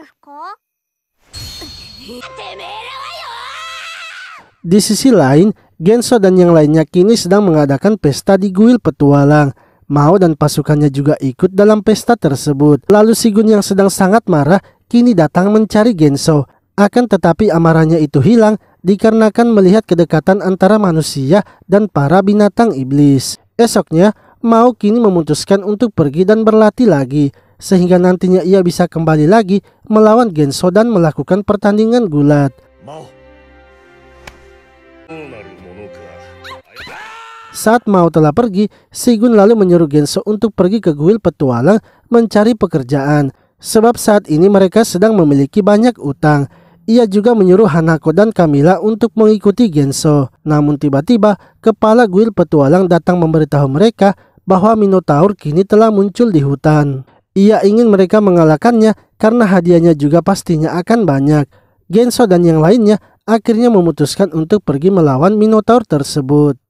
Di sisi lain, Genso dan yang lainnya kini sedang mengadakan pesta di kuil petualang. Mao dan pasukannya juga ikut dalam pesta tersebut. Lalu Sigun yang sedang sangat marah kini datang mencari Genso. Akan tetapi amarahnya itu hilang dikarenakan melihat kedekatan antara manusia dan para binatang iblis. Esoknya, Mao kini memutuskan untuk pergi dan berlatih lagi, sehingga nantinya ia bisa kembali lagi melawan Genso dan melakukan pertandingan gulat. Saat Mao telah pergi, Sigun lalu menyuruh Genso untuk pergi ke kuil petualang mencari pekerjaan, sebab saat ini mereka sedang memiliki banyak utang. Ia juga menyuruh Hanako dan Camilla untuk mengikuti Genso. Namun tiba-tiba, kepala kuil petualang datang memberitahu mereka bahwa Minotaur kini telah muncul di hutan. Ia ingin mereka mengalahkannya karena hadiahnya juga pastinya akan banyak. Genso dan yang lainnya akhirnya memutuskan untuk pergi melawan Minotaur tersebut.